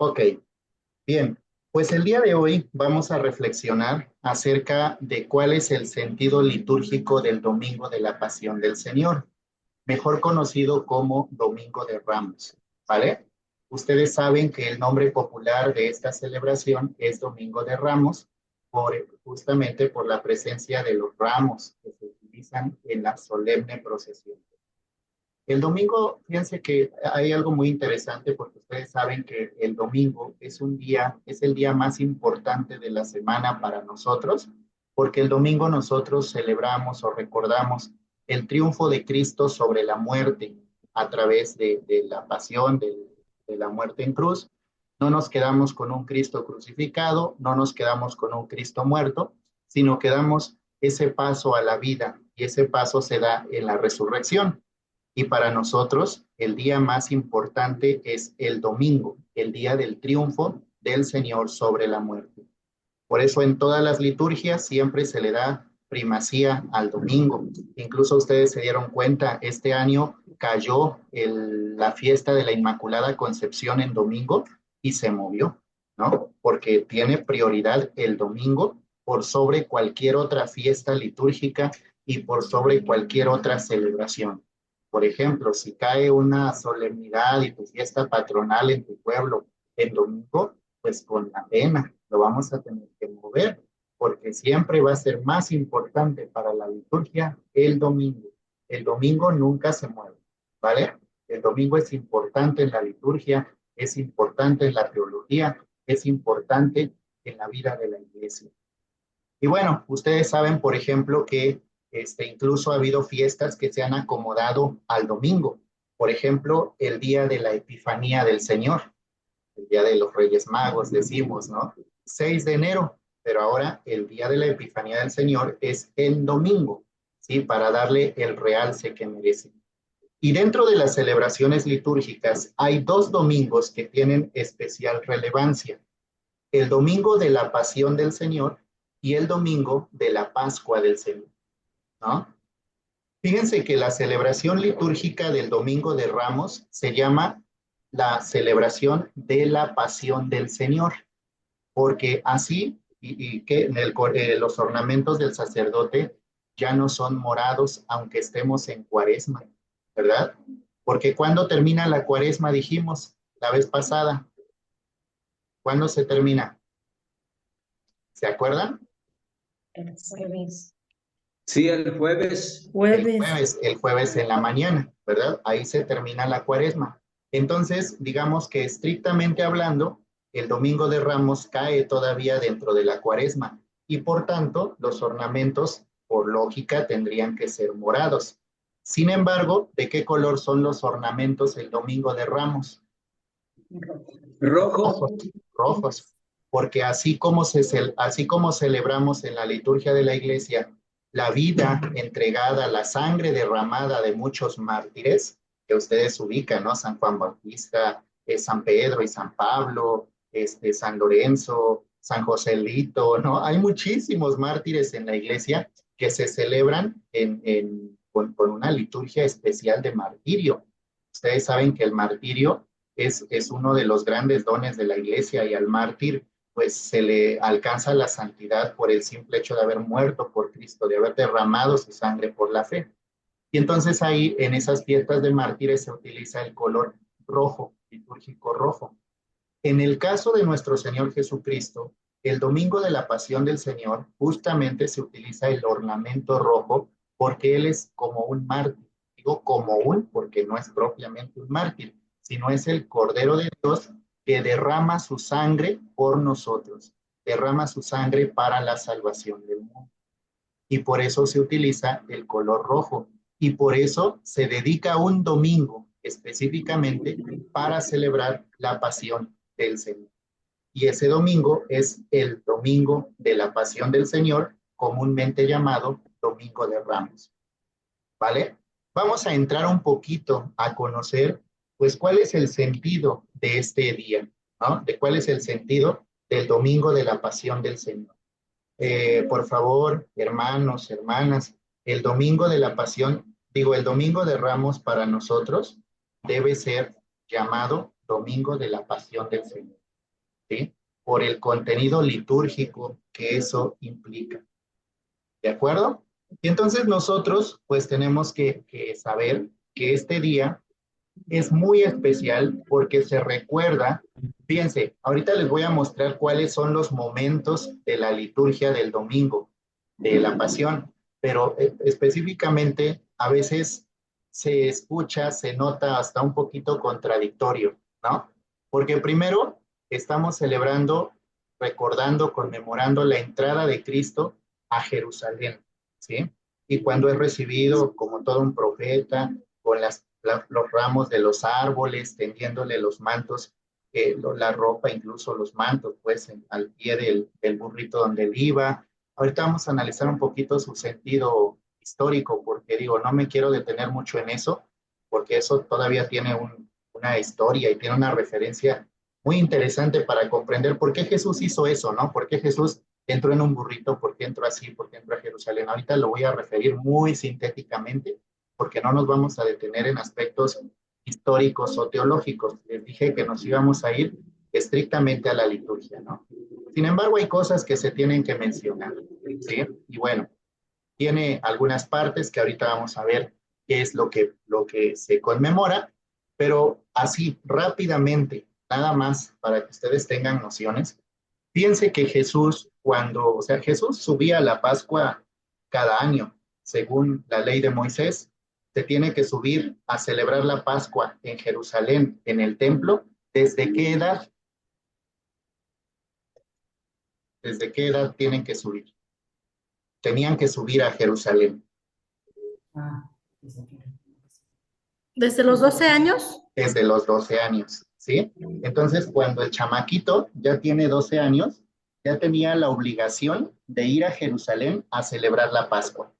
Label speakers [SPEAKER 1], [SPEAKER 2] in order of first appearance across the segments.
[SPEAKER 1] Ok, bien. Pues el día de hoy vamos a reflexionar acerca de cuál es el sentido litúrgico del Domingo de la Pasión del Señor, mejor conocido como Domingo de Ramos, ¿vale? Ustedes saben que el nombre popular de esta celebración es Domingo de Ramos, justamente por la presencia de los ramos que se utilizan en la solemne procesión. El domingo, fíjense que hay algo muy interesante porque ustedes saben que el domingo es un día, es el día más importante de la semana para nosotros, porque el domingo nosotros celebramos o recordamos el triunfo de Cristo sobre la muerte a través de la pasión, de la muerte en cruz. No nos quedamos con un Cristo crucificado, no nos quedamos con un Cristo muerto, sino que damos ese paso a la vida y ese paso se da en la resurrección. Y para nosotros, el día más importante es el domingo, el día del triunfo del Señor sobre la muerte. Por eso en todas las liturgias siempre se le da primacía al domingo. Incluso ustedes se dieron cuenta, este año cayó la fiesta de la Inmaculada Concepción en domingo y se movió, ¿no? Porque tiene prioridad el domingo por sobre cualquier otra fiesta litúrgica y por sobre cualquier otra celebración. Por ejemplo, si cae una solemnidad y tu fiesta patronal en tu pueblo en domingo, pues con la pena lo vamos a tener que mover, porque siempre va a ser más importante para la liturgia el domingo. El domingo nunca se mueve, ¿vale? El domingo es importante en la liturgia, es importante en la teología, es importante en la vida de la iglesia. Y bueno, ustedes saben, por ejemplo, que incluso ha habido fiestas que se han acomodado al domingo. Por ejemplo, el día de la Epifanía del Señor, el día de los Reyes Magos, decimos, ¿no? 6 de enero, pero ahora el día de la Epifanía del Señor es el domingo, ¿sí? Para darle el realce que merece. Y dentro de las celebraciones litúrgicas hay dos domingos que tienen especial relevancia. El domingo de la Pasión del Señor y el domingo de la Pascua del Señor, ¿no? Fíjense que la celebración litúrgica del Domingo de Ramos se llama la celebración de la Pasión del Señor, porque así, y que los ornamentos del sacerdote ya no son morados, aunque estemos en cuaresma, ¿verdad? Porque cuando termina la cuaresma, dijimos la vez pasada, ¿cuándo se termina? ¿Se acuerdan?
[SPEAKER 2] El jueves.
[SPEAKER 3] Sí, el jueves.
[SPEAKER 1] El jueves en la mañana, ¿verdad? Ahí se termina la cuaresma. Entonces, digamos que estrictamente hablando, el domingo de Ramos cae todavía dentro de la cuaresma y por tanto los ornamentos, por lógica, tendrían que ser morados. Sin embargo, ¿de qué color son los ornamentos el domingo de Ramos?
[SPEAKER 3] Rojo.
[SPEAKER 1] Rojos, porque así como celebramos en la liturgia de la iglesia la vida entregada, la sangre derramada de muchos mártires, que ustedes ubican, ¿no? San Juan Bautista, San Pedro y San Pablo, San Lorenzo, San Joselito, ¿no? Hay muchísimos mártires en la iglesia que se celebran con una liturgia especial de martirio. Ustedes saben que el martirio es uno de los grandes dones de la iglesia y al mártir pues se le alcanza la santidad por el simple hecho de haber muerto por Cristo, de haber derramado su sangre por la fe. Y entonces ahí en esas fiestas de mártires se utiliza el color rojo, litúrgico rojo. En el caso de nuestro Señor Jesucristo, el domingo de la Pasión del Señor justamente se utiliza el ornamento rojo porque Él es como un mártir. Digo como un porque no es propiamente un mártir, sino es el Cordero de Dios que derrama su sangre por nosotros, derrama su sangre para la salvación del mundo. Y por eso se utiliza el color rojo. Y por eso se dedica un domingo específicamente para celebrar la pasión del Señor. Y ese domingo es el domingo de la pasión del Señor, comúnmente llamado Domingo de Ramos. ¿Vale? Vamos a entrar un poquito a conocer, pues, cuál es el sentido de este día, ¿no? De cuál es el sentido del Domingo de la Pasión del Señor. Por favor, hermanos, hermanas, el Domingo de la Pasión, digo, el Domingo de Ramos para nosotros debe ser llamado Domingo de la Pasión del Señor. ¿sí? Por el contenido litúrgico que eso implica. ¿De acuerdo? Y entonces nosotros pues tenemos que saber que este día es muy especial porque se recuerda, fíjense, ahorita les voy a mostrar cuáles son los momentos de la liturgia del domingo, de la pasión, pero específicamente a veces se escucha, se nota hasta un poquito contradictorio, ¿no? Porque primero estamos celebrando, recordando, conmemorando la entrada de Cristo a Jerusalén, ¿sí? Y cuando es recibido como todo un profeta, con los ramos de los árboles, tendiéndole los mantos, la ropa, incluso los mantos, pues al pie del burrito donde él iba. Ahorita vamos a analizar un poquito su sentido histórico, porque digo, no me quiero detener mucho en eso, porque eso todavía tiene una historia y tiene una referencia muy interesante para comprender por qué Jesús hizo eso, ¿no? ¿Por qué Jesús entró en un burrito? ¿Por qué entró así? ¿Por qué entró a Jerusalén? Ahorita lo voy a referir muy sintéticamente, porque no nos vamos a detener en aspectos históricos o teológicos. Les dije que nos íbamos a ir estrictamente a la liturgia, ¿no? Sin embargo, hay cosas que se tienen que mencionar, ¿sí? Y bueno, tiene algunas partes que ahorita vamos a ver qué es lo que se conmemora, pero así rápidamente, nada más para que ustedes tengan nociones. Piense que Jesús, o sea, Jesús subía a la Pascua cada año, según la ley de Moisés, se tiene que subir a celebrar la Pascua en Jerusalén, en el templo. ¿Desde qué edad? ¿Desde qué edad tienen que subir? Tenían que subir a Jerusalén.
[SPEAKER 2] ¿Desde los 12 años?
[SPEAKER 1] Desde los 12 años, ¿sí? Entonces, cuando el chamaquito ya tiene 12 años, ya tenía la obligación de ir a Jerusalén a celebrar la Pascua.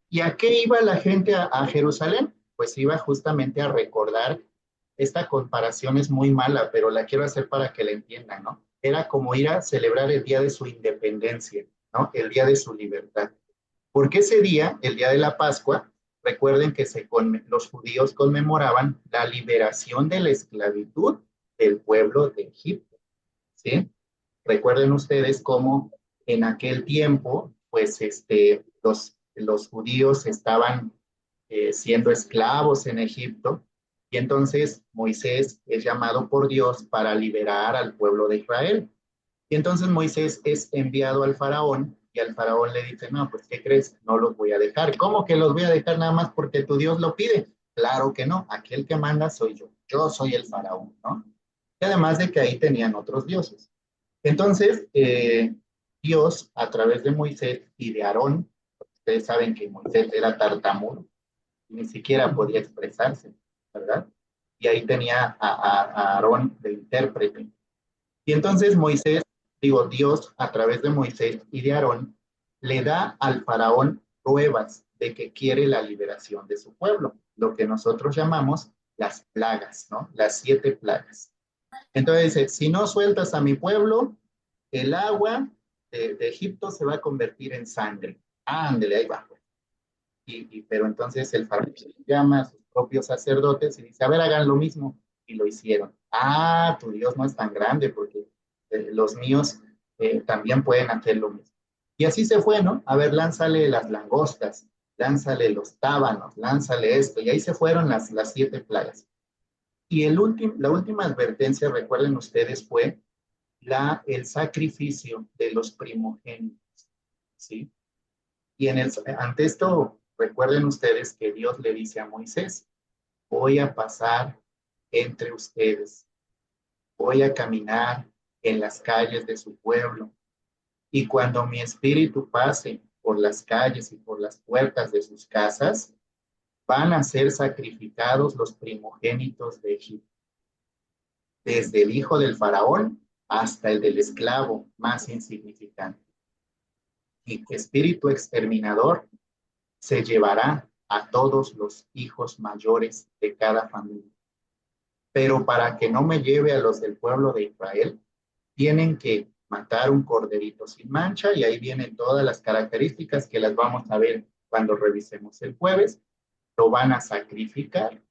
[SPEAKER 1] ¿Y a qué iba la gente a Jerusalén? Pues iba justamente a recordar, esta comparación es muy mala, pero la quiero hacer para que la entiendan, ¿no? Era como ir a celebrar el día de su independencia, ¿no? El día de su libertad. Porque ese día, el día de la Pascua, recuerden que los judíos conmemoraban la liberación de la esclavitud del pueblo de Egipto, ¿sí? Recuerden ustedes cómo en aquel tiempo, pues los judíos estaban siendo esclavos en Egipto, y entonces Moisés es llamado por Dios para liberar al pueblo de Israel. Y entonces Moisés es enviado al faraón y al faraón le dice, no, pues ¿qué crees? No los voy a dejar. ¿Cómo que los voy a dejar nada más porque tu Dios lo pide? Claro que no, aquel que manda soy yo soy el faraón, ¿no? Y además de que ahí tenían otros dioses. Entonces, Dios a través de Moisés y de Aarón, ustedes saben que Moisés era tartamudo, ni siquiera podía expresarse, ¿verdad? Y ahí tenía a Aarón de intérprete. Y entonces Dios a través de Moisés y de Aarón, le da al faraón pruebas de que quiere la liberación de su pueblo, lo que nosotros llamamos las plagas, ¿no? Las 7 plagas. Entonces dice, si no sueltas a mi pueblo, el agua de Egipto se va a convertir en sangre. Ándele, ahí va. Pero entonces el faraón llama a sus propios sacerdotes y dice, a ver, hagan lo mismo. Y lo hicieron. Ah, tu Dios no es tan grande porque los míos también pueden hacer lo mismo. Y así se fue, ¿no? A ver, lánzale las langostas, lánzale los tábanos, lánzale esto. Y ahí se fueron las 7 plagas. Y la última advertencia, recuerden ustedes, fue el sacrificio de los primogénitos, ¿sí? Y ante esto, recuerden ustedes que Dios le dice a Moisés, voy a pasar entre ustedes, voy a caminar en las calles de su pueblo, y cuando mi espíritu pase por las calles y por las puertas de sus casas, van a ser sacrificados los primogénitos de Egipto, desde el hijo del faraón hasta el del esclavo más insignificante. Y espíritu exterminador se llevará a todos los hijos mayores de cada familia. Pero para que no me lleve a los del pueblo de Israel, tienen que matar un corderito sin mancha, y ahí vienen todas las características que las vamos a ver cuando revisemos el jueves. Lo van a sacrificar,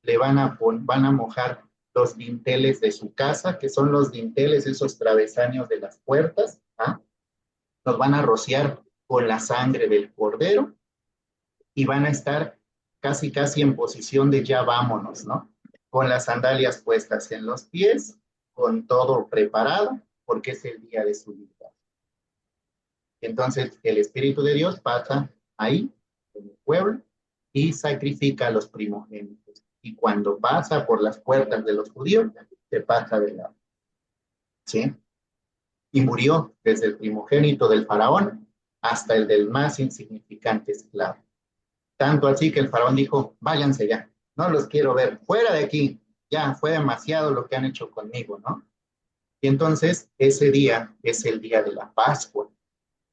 [SPEAKER 1] van a mojar los dinteles de su casa, que son los dinteles, esos travesaños de las puertas, ¿ah? Los van a rociar con la sangre del cordero y van a estar casi, casi en posición de ya vámonos, ¿no? Con las sandalias puestas en los pies, con todo preparado, porque es el día de su vida. Entonces, el Espíritu de Dios pasa ahí, en el pueblo, y sacrifica a los primogénitos. Y cuando pasa por las puertas de los judíos, se pasa de lado. ¿Sí? Y murió desde el primogénito del faraón hasta el del más insignificante esclavo. Tanto así que el faraón dijo, váyanse ya, no los quiero ver, fuera de aquí, ya fue demasiado lo que han hecho conmigo, ¿no? Y entonces ese día es el día de la Pascua,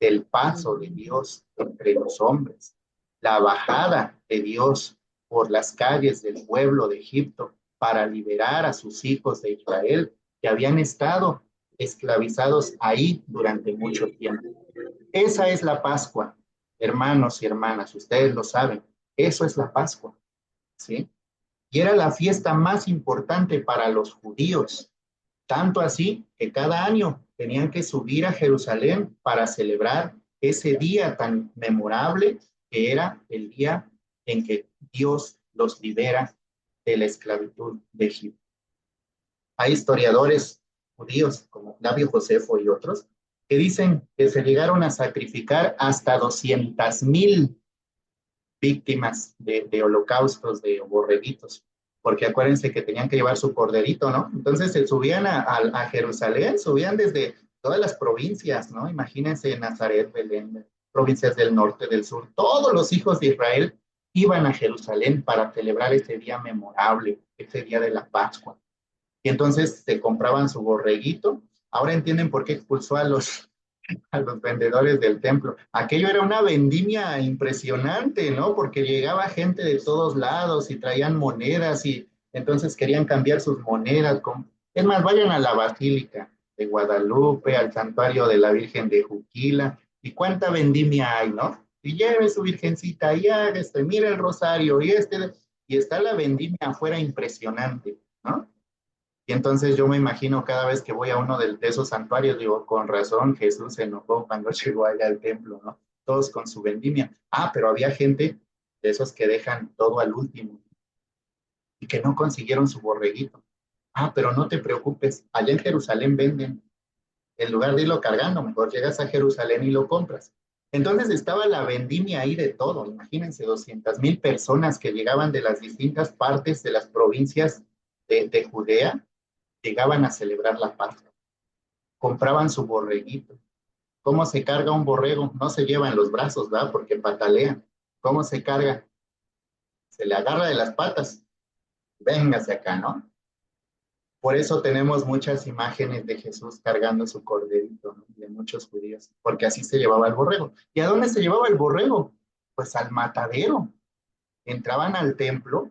[SPEAKER 1] del paso de Dios entre los hombres, la bajada de Dios por las calles del pueblo de Egipto para liberar a sus hijos de Israel que habían estado esclavizados ahí durante mucho tiempo. Esa es la Pascua, hermanos y hermanas, ustedes lo saben, eso es la Pascua, ¿sí? Y era la fiesta más importante para los judíos, tanto así que cada año tenían que subir a Jerusalén para celebrar ese día tan memorable que era el día en que Dios los libera de la esclavitud de Egipto. Hay historiadores judíos como Flavio Josefo y otros que dicen que se llegaron a sacrificar hasta 200,000 víctimas de holocaustos, de borreguitos, porque acuérdense que tenían que llevar su corderito, ¿no? Entonces se subían a Jerusalén, subían desde todas las provincias, ¿no? Imagínense Nazaret, Belén, provincias del norte, del sur, todos los hijos de Israel iban a Jerusalén para celebrar ese día memorable, ese día de la Pascua. Y entonces se compraban su borreguito. Ahora entienden por qué expulsó a los vendedores del templo. Aquello era una vendimia impresionante, ¿no? Porque llegaba gente de todos lados y traían monedas y entonces querían cambiar sus monedas. Es más, vayan a la Basílica de Guadalupe, al santuario de la Virgen de Juquila, y cuánta vendimia hay, ¿no? Y lleve su virgencita y haga mira el rosario y está la vendimia afuera impresionante, ¿no? Y entonces yo me imagino cada vez que voy a uno de esos santuarios, digo, con razón Jesús se enojó cuando llegó allá al templo, ¿no? Todos con su vendimia. Ah, pero había gente de esos que dejan todo al último y que no consiguieron su borreguito. Ah, pero no te preocupes, allá en Jerusalén venden. En lugar de irlo cargando, mejor llegas a Jerusalén y lo compras. Entonces estaba la vendimia ahí de todo. Imagínense, 200,000 personas que llegaban de las distintas partes de las provincias de Judea llegaban a celebrar la Pascua, compraban su borreguito. ¿Cómo se carga un borrego? No se lleva en los brazos, ¿verdad? Porque patalean. ¿Cómo se carga? Se le agarra de las patas. Véngase acá, ¿no? Por eso tenemos muchas imágenes de Jesús cargando su corderito, ¿no? De muchos judíos, porque así se llevaba el borrego. ¿Y a dónde se llevaba el borrego? Pues al matadero. Entraban al templo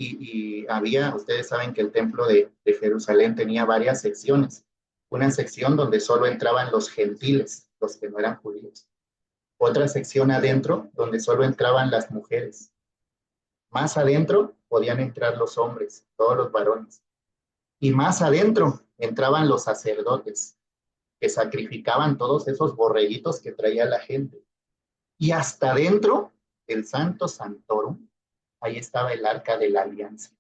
[SPEAKER 1] y había, ustedes saben que el templo de Jerusalén tenía varias secciones. Una sección donde solo entraban los gentiles, los que no eran judíos. Otra sección adentro donde solo entraban las mujeres. Más adentro podían entrar los hombres, todos los varones. Y más adentro entraban los sacerdotes, que sacrificaban todos esos borreguitos que traía la gente. Y hasta adentro, el Santo Santorum, ahí estaba el Arca de la Alianza.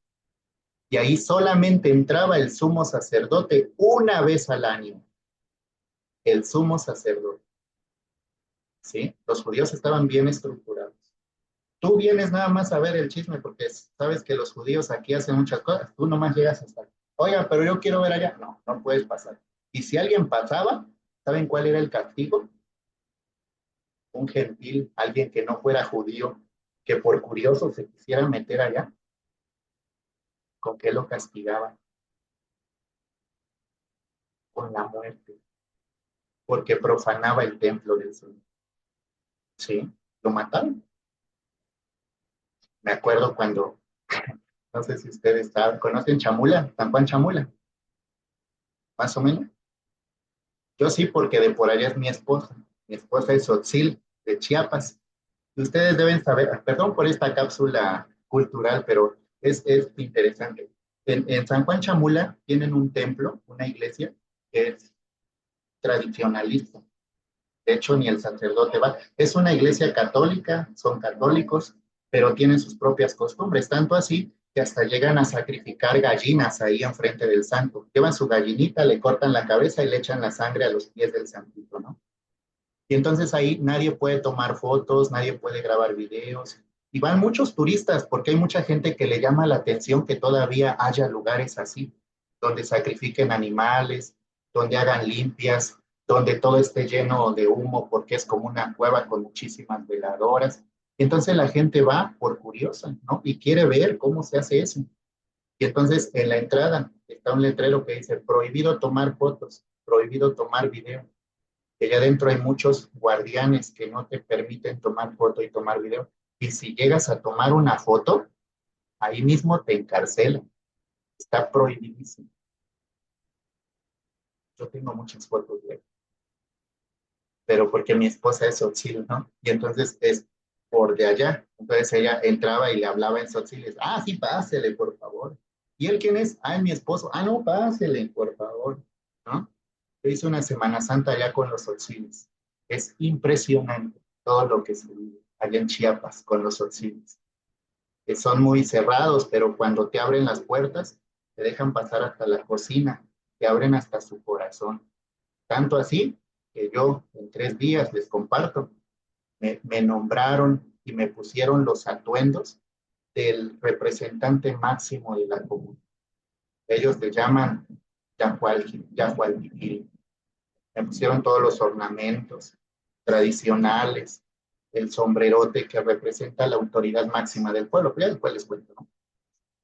[SPEAKER 1] Y ahí solamente entraba el sumo sacerdote una vez al año. El sumo sacerdote. ¿Sí? Los judíos estaban bien estructurados. Tú vienes nada más a ver el chisme porque sabes que los judíos aquí hacen muchas cosas. Tú nomás llegas hasta aquí. Oiga, pero yo quiero ver allá. No, no puedes pasar. Y si alguien pasaba, ¿saben cuál era el castigo? Un gentil, alguien que no fuera judío, que por curioso se quisiera meter allá. ¿Con qué lo castigaban? Con la muerte. Porque profanaba el templo del Señor. Sí, lo mataron. Me acuerdo cuando, no sé si ustedes saben, ¿conocen Chamula? San Juan Chamula, más o menos. Yo sí, porque de por allá es mi esposa. Mi esposa es Otzil, de Chiapas. Y ustedes deben saber, perdón por esta cápsula cultural, pero es interesante. En San Juan Chamula tienen un templo, una iglesia, que es tradicionalista. De hecho, ni el sacerdote va. Es una iglesia católica, son católicos, pero tienen sus propias costumbres, tanto así que hasta llegan a sacrificar gallinas ahí enfrente del santo. Llevan su gallinita, le cortan la cabeza y le echan la sangre a los pies del santito, ¿no? Y entonces ahí nadie puede tomar fotos, nadie puede grabar videos. Y van muchos turistas porque hay mucha gente que le llama la atención que todavía haya lugares así, donde sacrifiquen animales, donde hagan limpias, donde todo esté lleno de humo porque es como una cueva con muchísimas veladoras. Entonces la gente va por curiosa, ¿no? Y quiere ver cómo se hace eso. Y entonces en la entrada está un letrero que dice prohibido tomar fotos, prohibido tomar video, que allá adentro hay muchos guardianes que no te permiten tomar foto y tomar video. Y si llegas a tomar una foto, ahí mismo te encarcelan. Está prohibidísimo. Yo tengo muchas fotos de él, pero porque mi esposa es Tzotzil, ¿no? Y entonces es por de allá. Entonces ella entraba y le hablaba en Tzotzil. Ah, sí, pásele, por favor. ¿Y él quién es? Ah, es mi esposo. Ah, no, pásele, por favor. ¿No? Yo hice una Semana Santa allá con los Tzotzils. Es impresionante todo lo que se vive allá en Chiapas con los Tzotzils, que son muy cerrados, pero cuando te abren las puertas, te dejan pasar hasta la cocina, te abren hasta su corazón. Tanto así que yo en 3 días les comparto, me nombraron y me pusieron los atuendos del representante máximo de la comunidad. Ellos le llaman Yahualquipil. Me pusieron todos los ornamentos tradicionales, el sombrerote que representa la autoridad máxima del pueblo, pero ya después les cuento, ¿no?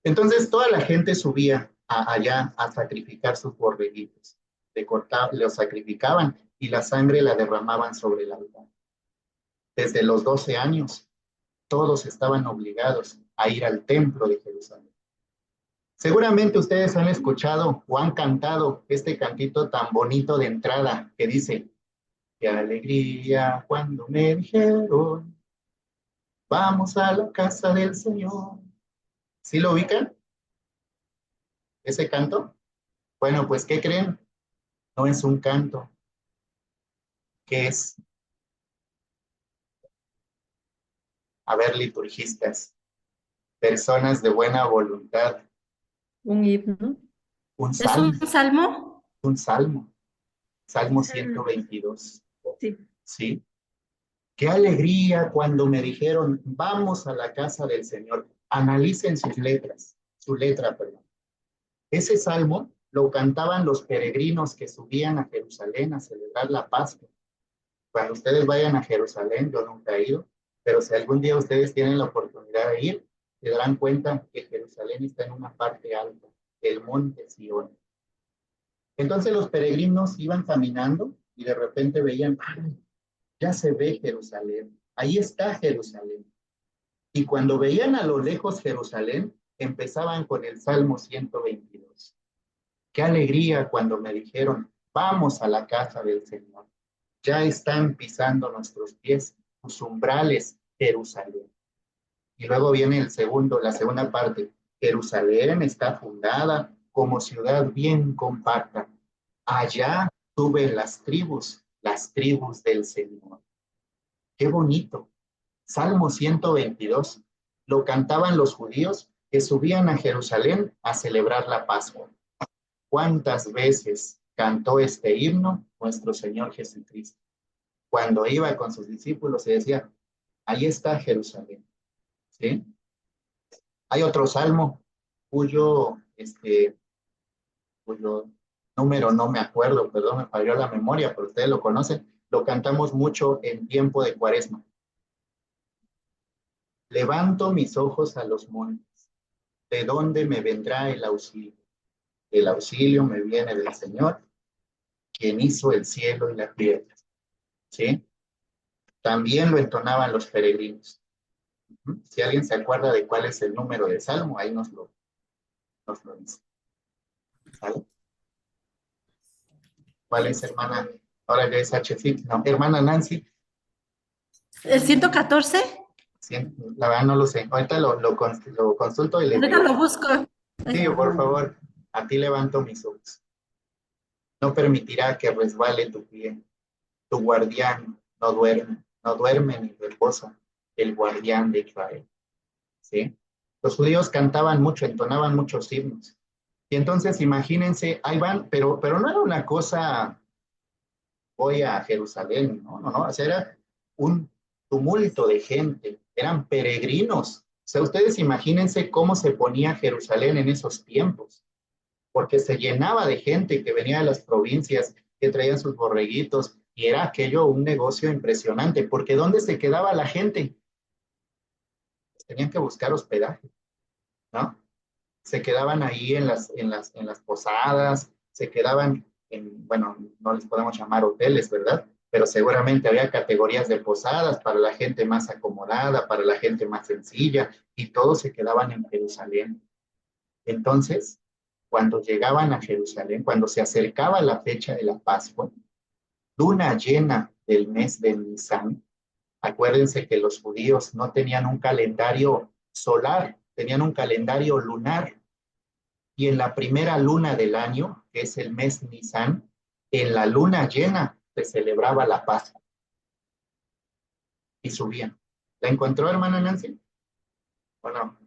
[SPEAKER 1] Entonces toda la gente subía allá a sacrificar sus borreguitos, los sacrificaban y la sangre la derramaban sobre el altar. Desde los 12 años, todos estaban obligados a ir al templo de Jerusalén. Seguramente ustedes han escuchado o han cantado este cantito tan bonito de entrada que dice, qué alegría cuando me dijeron, vamos a la casa del Señor. ¿Sí lo ubican? ¿Ese canto? Bueno, pues, ¿qué creen? No es un canto, que es, a ver, liturgistas, personas de buena voluntad,
[SPEAKER 2] Un himno.
[SPEAKER 1] un
[SPEAKER 2] ¿Es un
[SPEAKER 1] salmo,
[SPEAKER 2] salmo?
[SPEAKER 1] un salmo, Salmo 122,
[SPEAKER 2] Sí.
[SPEAKER 1] ¿sí? Qué alegría cuando me dijeron, vamos a la casa del Señor. Analicen sus letras, su letra, perdón. Ese salmo lo cantaban los peregrinos que subían a Jerusalén a celebrar la Pascua. Cuando ustedes vayan a Jerusalén, yo nunca he ido, pero si algún día ustedes tienen la oportunidad de ir, se darán cuenta que Jerusalén está en una parte alta, el monte Sion. Entonces los peregrinos iban caminando y de repente veían, ¡ay! Ya se ve Jerusalén, ahí está Jerusalén. Y cuando veían a lo lejos Jerusalén, empezaban con el Salmo 122. Qué alegría cuando me dijeron, vamos a la casa del Señor. Ya están pisando nuestros pies, sus umbrales, Jerusalén. Y luego viene la segunda parte. Jerusalén está fundada como ciudad bien compacta. Allá suben las tribus del Señor. Qué bonito. Salmo 122. Lo cantaban los judíos que subían a Jerusalén a celebrar la Pascua. ¿Cuántas veces cantó este himno nuestro Señor Jesucristo? Cuando iba con sus discípulos y decía, ahí está Jerusalén. ¿Sí? Hay otro salmo cuyo número no me acuerdo, perdón, me falló la memoria, pero ustedes lo conocen. Lo cantamos mucho en tiempo de Cuaresma. Levanto mis ojos a los montes. ¿De dónde me vendrá el auxilio? El auxilio me viene del Señor, quien hizo el cielo y la tierra. ¿Sí? También lo entonaban los peregrinos. Si alguien se acuerda de cuál es el número del salmo, ahí nos lo dice. ¿Sale? ¿Cuál es, hermana? Ahora ya es HFIC. No, hermana Nancy.
[SPEAKER 2] ¿El 114?
[SPEAKER 1] Sí, la verdad no lo sé. Ahorita lo consulto y les
[SPEAKER 2] Ahorita
[SPEAKER 1] digo.
[SPEAKER 2] lo busco.
[SPEAKER 1] Sí, por favor, a ti levanto mis ojos. No permitirá que resbale tu pie. Tu guardián no duerme ni reposa, el guardián de Israel. ¿Sí? Los judíos cantaban mucho, entonaban muchos himnos. Y entonces imagínense, ahí van, pero no era una cosa, voy a Jerusalén, no, no, no, o sea, era un tumulto de gente, eran peregrinos. O sea, ustedes imagínense cómo se ponía Jerusalén en esos tiempos, porque se llenaba de gente que venía de las provincias, que traían sus borreguitos, y era aquello un negocio impresionante, porque ¿dónde se quedaba la gente? Pues tenían que buscar hospedaje, ¿no? Se quedaban ahí en las posadas, se quedaban en, bueno, no les podemos llamar hoteles, ¿verdad? Pero seguramente había categorías de posadas para la gente más acomodada, para la gente más sencilla, y todos se quedaban en Jerusalén. Entonces, cuando llegaban a Jerusalén, cuando se acercaba la fecha de la Pascua, luna llena del mes de Nisan, acuérdense que los judíos no tenían un calendario solar, tenían un calendario lunar. Y en la primera luna del año, que es el mes Nisan, en la luna llena se celebraba la Pascua y subían. ¿La encontró, hermana Nancy? ¿O no?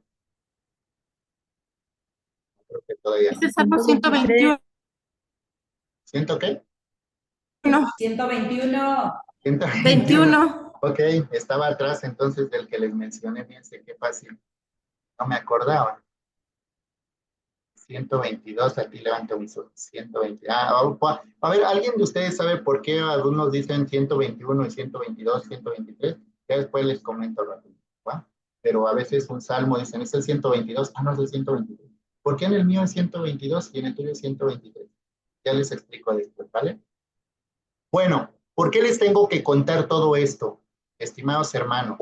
[SPEAKER 1] Creo que todavía
[SPEAKER 4] Ese
[SPEAKER 1] no.
[SPEAKER 4] es Salmo 121.
[SPEAKER 1] ¿Siento qué?
[SPEAKER 5] 121.
[SPEAKER 1] 121.
[SPEAKER 4] 21.
[SPEAKER 1] Ok, estaba atrás entonces del que les mencioné, fíjense qué fácil. No me acordaba. 122, aquí levanta un 120. A ver, ¿alguien de ustedes sabe por qué algunos dicen 121 y 122, 123? Ya después les comento rápido, ¿va? Pero a veces un salmo dicen, es el 122, no es el 123. ¿Por qué en el mío es 122 y en el tuyo es 123? Ya les explico después, ¿vale? Bueno, ¿por qué les tengo que contar todo esto, estimados hermanos?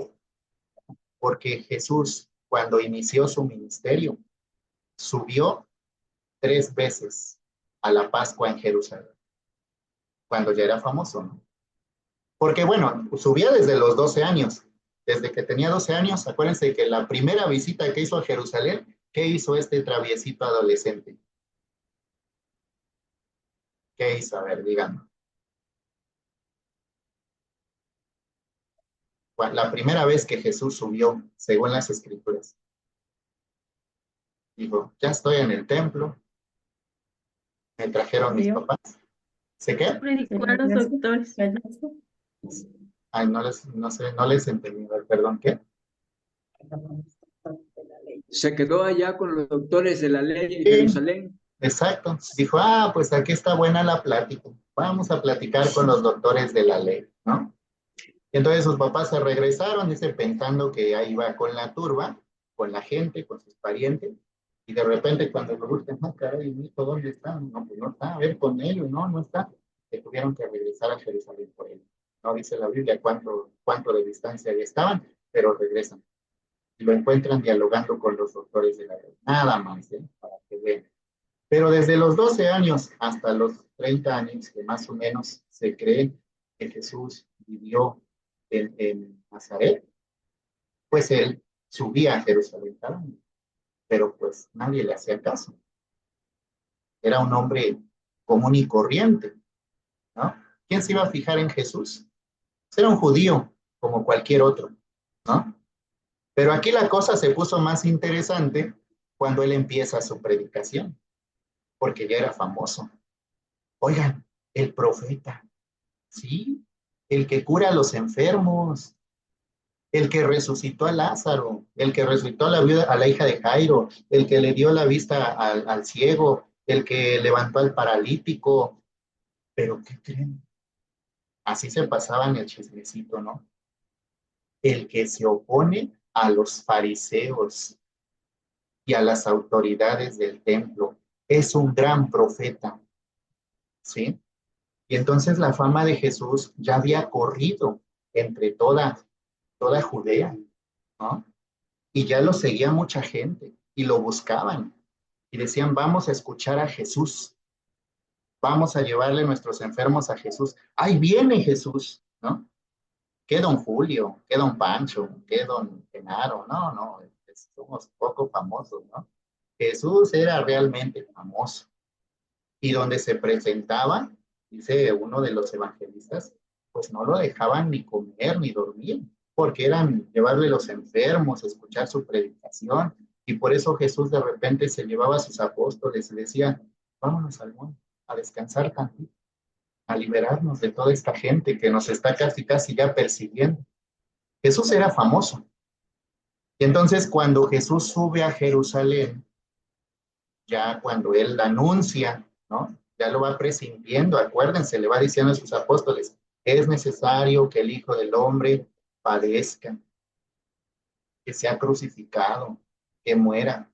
[SPEAKER 1] Porque Jesús, cuando inició su ministerio, subió 3 veces a la Pascua en Jerusalén, cuando ya era famoso, ¿no? Porque bueno, subía desde los 12 años. Desde que tenía 12 años, acuérdense que la primera visita que hizo a Jerusalén, ¿qué hizo este traviesito adolescente? ¿Qué hizo? A ver, díganme. La primera vez que Jesús subió, según las escrituras, dijo, ya estoy en el templo, me trajeron mis
[SPEAKER 2] Dios.
[SPEAKER 1] papás. ¿Sé qué?
[SPEAKER 4] Predicó a los doctores.
[SPEAKER 1] Ay, no sé, no les entendí. Perdón, ¿qué?
[SPEAKER 3] Se quedó allá con los doctores de la ley en
[SPEAKER 1] Sí,
[SPEAKER 3] Jerusalén.
[SPEAKER 1] exacto. Dijo, pues aquí está buena la plática. Vamos a platicar con los doctores de la ley, ¿no? Y entonces sus papás se regresaron, dice, pensando que ahí iba con la turba, con la gente, con sus parientes. Y de repente cuando lo buscan, no, caray, mi hijo, ¿dónde está? No, pues no está, a ver con ellos, no, no está. Que tuvieron que regresar a Jerusalén por él. No dice la Biblia cuánto de distancia ya estaban, pero regresan. Y lo encuentran dialogando con los doctores de la ley. Nada más, para que vean. Pero desde los 12 años hasta los 30 años, que más o menos se cree que Jesús vivió en Nazaret, pues él subía a Jerusalén cada año, pero pues nadie le hacía caso. Era un hombre común y corriente, ¿no? ¿Quién se iba a fijar en Jesús? Era un judío como cualquier otro, ¿no? Pero aquí la cosa se puso más interesante cuando él empieza su predicación, porque ya era famoso. Oigan, el profeta, ¿sí? El que cura a los enfermos, el que resucitó a Lázaro, el que resucitó a la hija de Jairo, el que le dio la vista al ciego, el que levantó al paralítico. Pero ¿qué creen? Así se pasaban el chismecito, ¿no? El que se opone a los fariseos y a las autoridades del templo es un gran profeta, ¿sí? Y entonces la fama de Jesús ya había corrido entre toda Judea, ¿no? Y ya lo seguía mucha gente y lo buscaban y decían, vamos a escuchar a Jesús, vamos a llevarle nuestros enfermos a Jesús. Ahí viene Jesús, ¿no? ¿Qué don Julio? ¿Qué don Pancho? ¿Qué don Genaro? No, no, somos poco famosos, ¿no? Jesús era realmente famoso. Y donde se presentaba, dice uno de los evangelistas, pues no lo dejaban ni comer ni dormir, porque eran llevarle los enfermos, escuchar su predicación. Y por eso Jesús de repente se llevaba a sus apóstoles y decía, vámonos al monte a descansar tantito, a liberarnos de toda esta gente que nos está casi, casi ya persiguiendo. Jesús era famoso. Y entonces cuando Jesús sube a Jerusalén, ya cuando él anuncia, ¿no? Ya lo va presintiendo, acuérdense, le va diciendo a sus apóstoles, es necesario que el Hijo del Hombre padezca, que sea crucificado, que muera,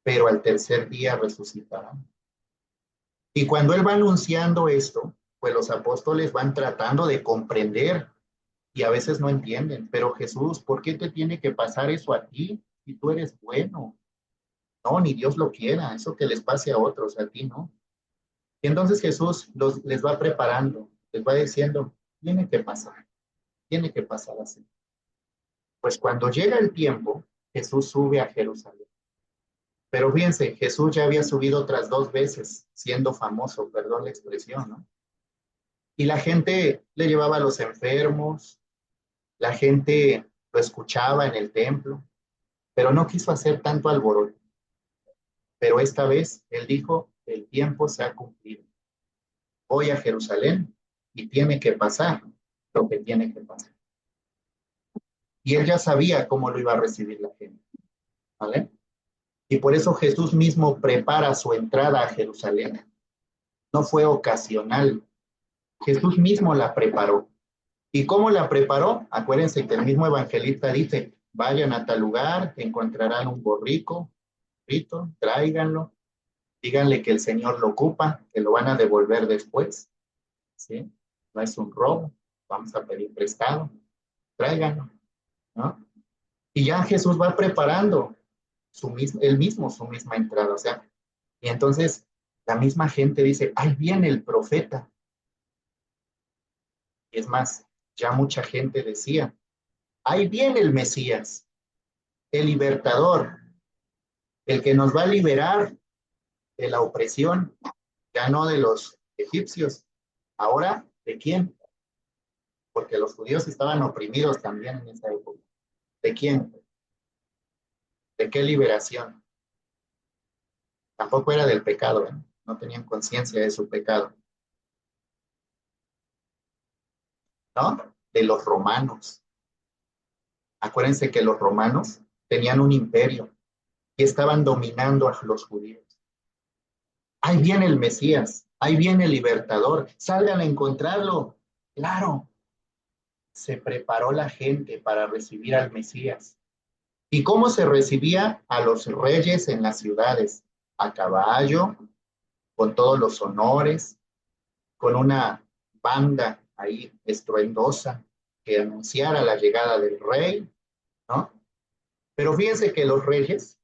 [SPEAKER 1] pero al tercer día resucitará. Y cuando él va anunciando esto, pues los apóstoles van tratando de comprender y a veces no entienden, pero Jesús, ¿por qué te tiene que pasar eso a ti si tú eres bueno? No, ni Dios lo quiera, eso que les pase a otros, a ti no. Y entonces Jesús les va preparando, les va diciendo, tiene que pasar así. Pues cuando llega el tiempo, Jesús sube a Jerusalén. Pero fíjense, Jesús ya había subido otras 2 veces, siendo famoso, perdón la expresión, ¿no? Y la gente le llevaba a los enfermos, la gente lo escuchaba en el templo, pero no quiso hacer tanto alboroto. Pero esta vez él dijo, el tiempo se ha cumplido. Voy a Jerusalén y tiene que pasar lo que tiene que pasar. Y él ya sabía cómo lo iba a recibir la gente, ¿vale? Y por eso Jesús mismo prepara su entrada a Jerusalén. No fue ocasional. Jesús mismo la preparó. ¿Y cómo la preparó? Acuérdense que el mismo evangelista dice, vayan a tal lugar, encontrarán un borrico, tráiganlo, díganle que el Señor lo ocupa, que lo van a devolver después, ¿sí? No es un robo, vamos a pedir prestado, tráiganlo, ¿no? Y ya Jesús va preparando él mismo su misma entrada, o sea, y entonces la misma gente dice, ahí viene el profeta. Y es más, ya mucha gente decía, ahí viene el Mesías, el libertador, el que nos va a liberar de la opresión, ya no de los egipcios, ahora, ¿de quién? Porque los judíos estaban oprimidos también en esa época. ¿De quién? ¿De qué liberación? Tampoco era del pecado, ¿eh? No tenían conciencia de su pecado, ¿no? De los romanos. Acuérdense que los romanos tenían un imperio y estaban dominando a los judíos. Ahí viene el Mesías, ahí viene el libertador, salgan a encontrarlo. Claro, se preparó la gente para recibir al Mesías. ¿Y cómo se recibía a los reyes en las ciudades? A caballo, con todos los honores, con una banda ahí estruendosa que anunciara la llegada del rey, ¿no? Pero fíjense que los reyes,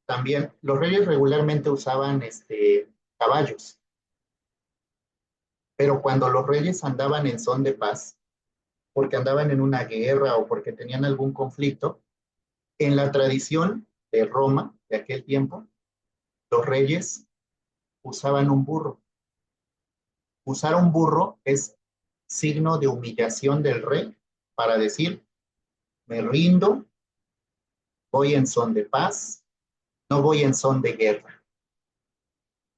[SPEAKER 1] también, los reyes regularmente usaban caballos, pero cuando los reyes andaban en son de paz, porque andaban en una guerra o porque tenían algún conflicto, en la tradición de Roma de aquel tiempo, los reyes usaban un burro. Usar un burro es signo de humillación del rey para decir, me rindo, voy en son de paz, no voy en son de guerra.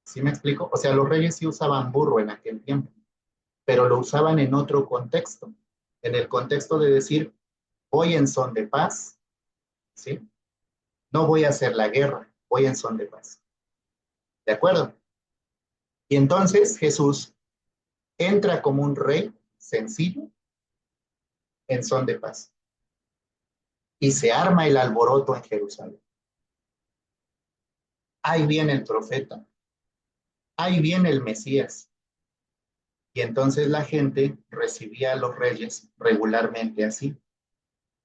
[SPEAKER 1] ¿Sí me explico? O sea, los reyes sí usaban burro en aquel tiempo, pero lo usaban en otro contexto, en el contexto de decir, voy en son de paz, ¿sí? No voy a hacer la guerra, voy en son de paz. ¿De acuerdo? Y entonces Jesús entra como un rey sencillo en son de paz. Y se arma el alboroto en Jerusalén. Ahí viene el profeta, ahí viene el Mesías. Y entonces la gente recibía a los reyes regularmente así.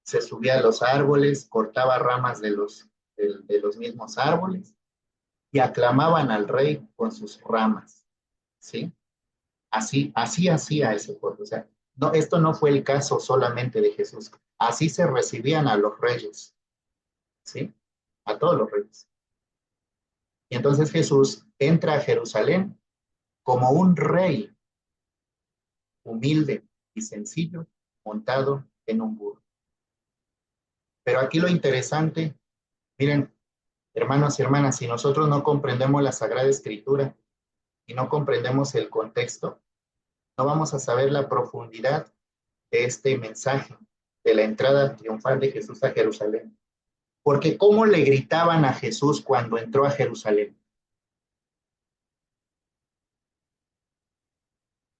[SPEAKER 1] Se subía a los árboles, cortaba ramas de los mismos árboles y aclamaban al rey con sus ramas, ¿sí? Así hacía ese pueblo. O sea, no, esto no fue el caso solamente de Jesús. Así se recibían a los reyes, ¿sí? A todos los reyes. Y entonces Jesús entra a Jerusalén como un rey humilde y sencillo, montado en un burro. Pero aquí lo interesante, miren, hermanos y hermanas, si nosotros no comprendemos la Sagrada Escritura y no comprendemos el contexto, no vamos a saber la profundidad de este mensaje, de la entrada triunfal de Jesús a Jerusalén. Porque ¿cómo le gritaban a Jesús cuando entró a Jerusalén?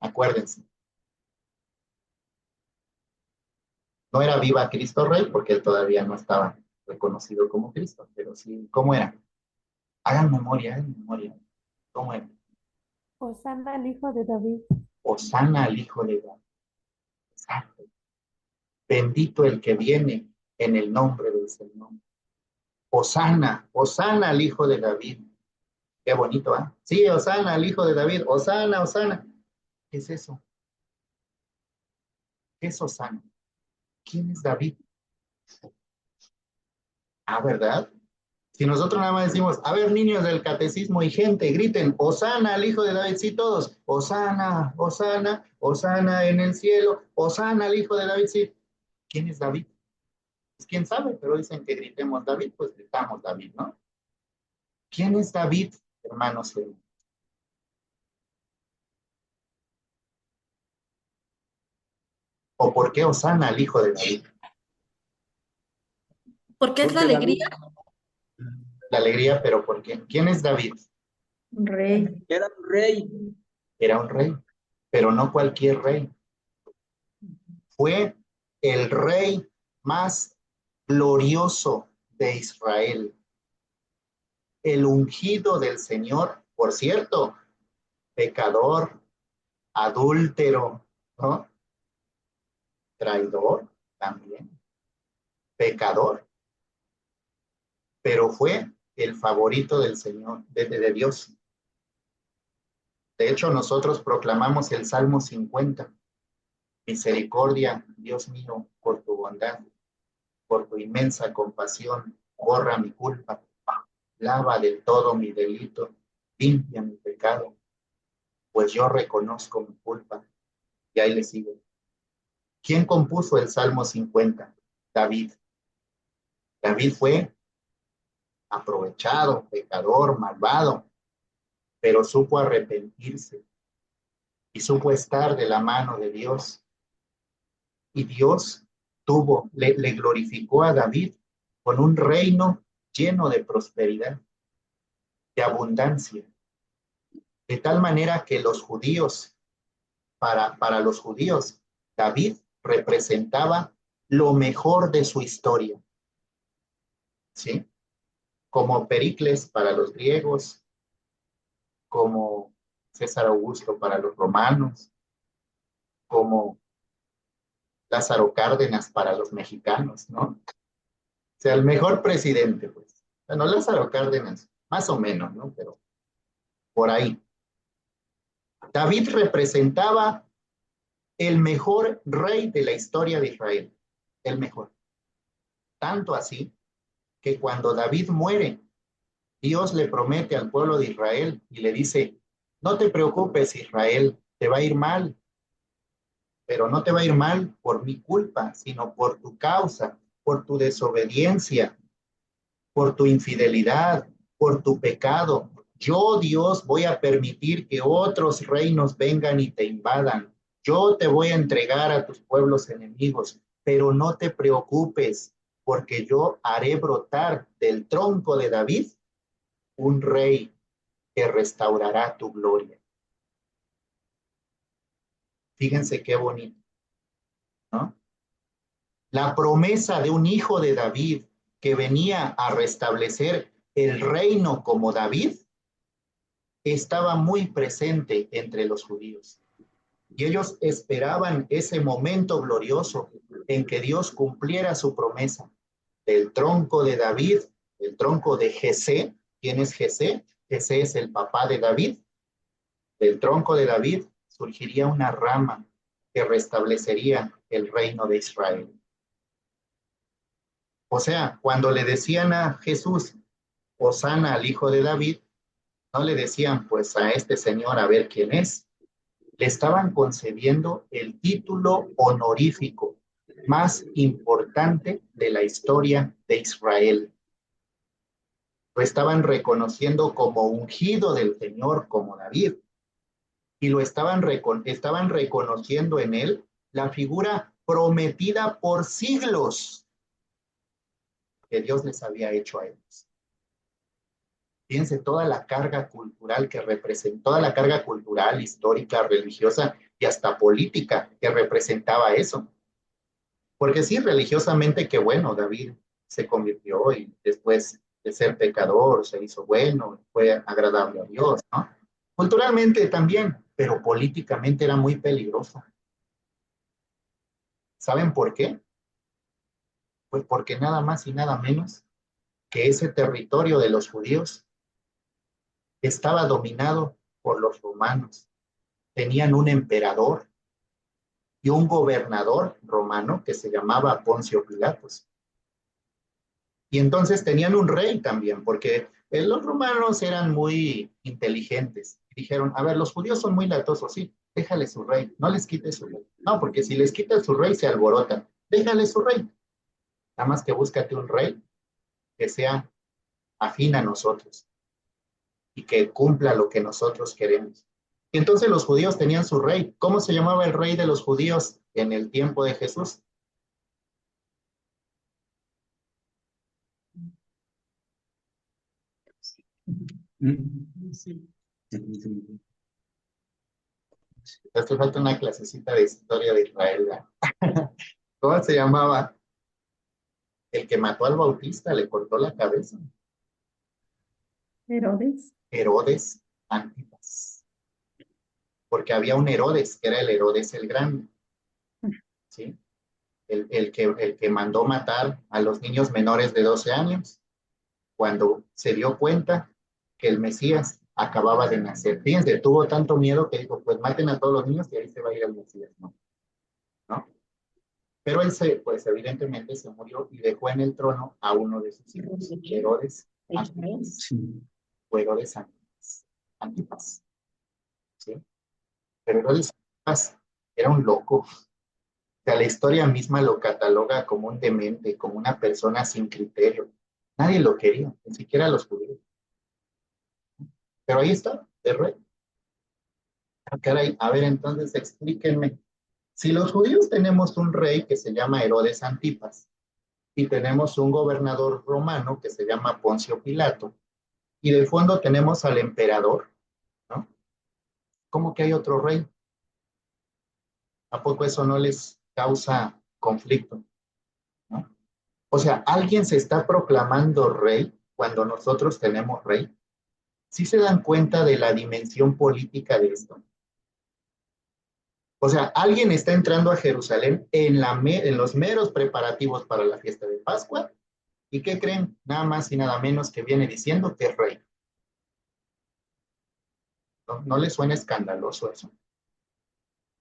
[SPEAKER 1] Acuérdense, no era viva Cristo Rey, porque él todavía no estaba reconocido como Cristo, pero sí, ¿cómo era? Hagan memoria. ¿Cómo era?
[SPEAKER 2] Hosanna al Hijo de David.
[SPEAKER 1] Hosana al Hijo de David. Exacto. Bendito el que viene en el nombre del Señor. Hosana al Hijo de David. Qué bonito, ¿ah? ¿Eh? Sí, Hosana al Hijo de David. Hosana. ¿Qué es eso? ¿Qué es Hosana? ¿Quién es David? Ah, ¿verdad? Si nosotros nada más decimos, a ver, niños del catecismo y gente, griten, Hosana al Hijo de David, sí, todos, Hosana en el cielo, Hosana al Hijo de David, sí. ¿Quién es David? Pues quién sabe, pero dicen que gritemos David, pues gritamos David, ¿no? ¿Quién es David, hermanos? ¿O por qué Hosana al Hijo de David?
[SPEAKER 2] Porque es la
[SPEAKER 3] Porque David
[SPEAKER 2] alegría.
[SPEAKER 1] La alegría, pero ¿por qué? ¿Quién es David?
[SPEAKER 2] Un rey.
[SPEAKER 3] era un rey.
[SPEAKER 1] Era un rey, pero no cualquier rey. Fue el rey más glorioso de Israel, el ungido del Señor, por cierto, pecador, adúltero, ¿no? Traidor también, pecador, pero fue el favorito del Señor, de Dios. De hecho, nosotros proclamamos el Salmo 50. Misericordia, Dios mío, por tu bondad, por tu inmensa compasión, borra mi culpa, lava del todo mi delito, limpia mi pecado, pues yo reconozco mi culpa. Y ahí le sigo. ¿Quién compuso el Salmo 50? David. David fue aprovechado, pecador, malvado, pero supo arrepentirse y supo estar de la mano de Dios. Y Dios le glorificó a David con un reino lleno de prosperidad, de abundancia, de tal manera que los judíos, para los judíos, David representaba lo mejor de su historia, ¿sí? Como Pericles para los griegos, como César Augusto para los romanos, como Lázaro Cárdenas para los mexicanos, ¿no? O sea, el mejor presidente, pues. Bueno, Lázaro Cárdenas, más o menos, ¿no? Pero por ahí. David representaba el mejor rey de la historia de Israel, el mejor. Tanto así que cuando David muere, Dios le promete al pueblo de Israel y le dice, no te preocupes, Israel, te va a ir mal, pero no te va a ir mal por mi culpa, sino por tu causa, por tu desobediencia, por tu infidelidad, por tu pecado. Yo, Dios, voy a permitir que otros reinos vengan y te invadan. Yo te voy a entregar a tus pueblos enemigos, pero no te preocupes, porque yo haré brotar del tronco de David un rey que restaurará tu gloria. Fíjense qué bonito, ¿no? La promesa de un hijo de David que venía a restablecer el reino como David estaba muy presente entre los judíos. Y ellos esperaban ese momento glorioso en que Dios cumpliera su promesa del tronco de David, el tronco de Jesé. ¿Quién es Jesé? Jesé es el papá de David. Del tronco de David surgiría una rama que restablecería el reino de Israel. O sea, cuando le decían a Jesús, Hosana al Hijo de David, No le decían, pues a este señor a ver quién es. Le estaban concediendo el título honorífico más importante de la historia de Israel. Lo estaban reconociendo como ungido del Señor, como David, y lo estaban reconociendo en él la figura prometida por siglos que Dios les había hecho a ellos. Fíjense toda la carga cultural que representó, toda la carga cultural, histórica, religiosa y hasta política que representaba eso. Porque sí, religiosamente, qué bueno, David se convirtió y después de ser pecador se hizo bueno, fue agradable a Dios, ¿no? Culturalmente también, pero políticamente era muy peligroso. ¿Saben por qué? Pues porque nada más y nada menos que ese territorio de los judíos estaba dominado por los romanos. Tenían un emperador y un gobernador romano que se llamaba Poncio Pilatos. Y entonces tenían un rey también, porque los romanos eran muy inteligentes. Dijeron, a ver, los judíos son muy latosos, sí, déjale su rey, no les quite su rey. No, porque si les quitas su rey se alborotan. Déjale su rey. Nada más que búscate un rey que sea afín a nosotros y que cumpla lo que nosotros queremos. Y entonces los judíos tenían su rey. ¿Cómo se llamaba el rey de los judíos en el tiempo de Jesús? Esto falta una clasecita de historia de Israel. ¿Cómo se llamaba? El que mató al Bautista, le cortó la cabeza.
[SPEAKER 2] Herodes.
[SPEAKER 1] Herodes Antipas. Porque había un Herodes, que era el Herodes el Grande. ¿Sí? El que mandó matar a los niños menores de 12 años cuando se dio cuenta que el Mesías acababa de nacer. Fíjense, tuvo tanto miedo que dijo, pues maten a todos los niños y ahí se va a ir el Mesías, ¿no? ¿No? Pero él pues evidentemente se murió y dejó en el trono a uno de sus hijos, Herodes Antipas. O Herodes Antipas. ¿Sí? Pero Herodes Antipas era un loco. O sea, la historia misma lo cataloga como un demente, como una persona sin criterio. Nadie lo quería, ni siquiera los judíos. Pero ahí está, de rey. Ah, caray, a ver, entonces explíquenme. Si los judíos tenemos un rey que se llama Herodes Antipas y tenemos un gobernador romano que se llama Poncio Pilato y de fondo tenemos al emperador, ¿no? ¿Cómo que hay otro rey? ¿A poco eso no les causa conflicto? ¿No? O sea, ¿alguien se está proclamando rey cuando nosotros tenemos rey? ¿Sí se dan cuenta de la dimensión política de esto? O sea, alguien está entrando a Jerusalén en los meros preparativos para la fiesta de Pascua. ¿Y qué creen? Nada más y nada menos que viene diciendo que es rey. ¿No, no les suena escandaloso eso?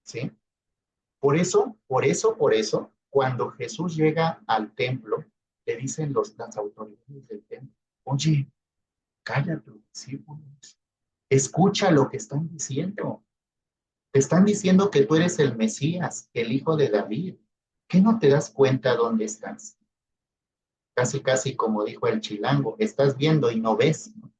[SPEAKER 1] ¿Sí? Por eso, cuando Jesús llega al templo, le dicen las autoridades del templo, oye, cállate, discípulos, escucha lo que están diciendo. Te están diciendo que tú eres el Mesías, el hijo de David. ¿Qué no te das cuenta dónde estás? Casi, casi como dijo el chilango, estás viendo y no ves, ¿no?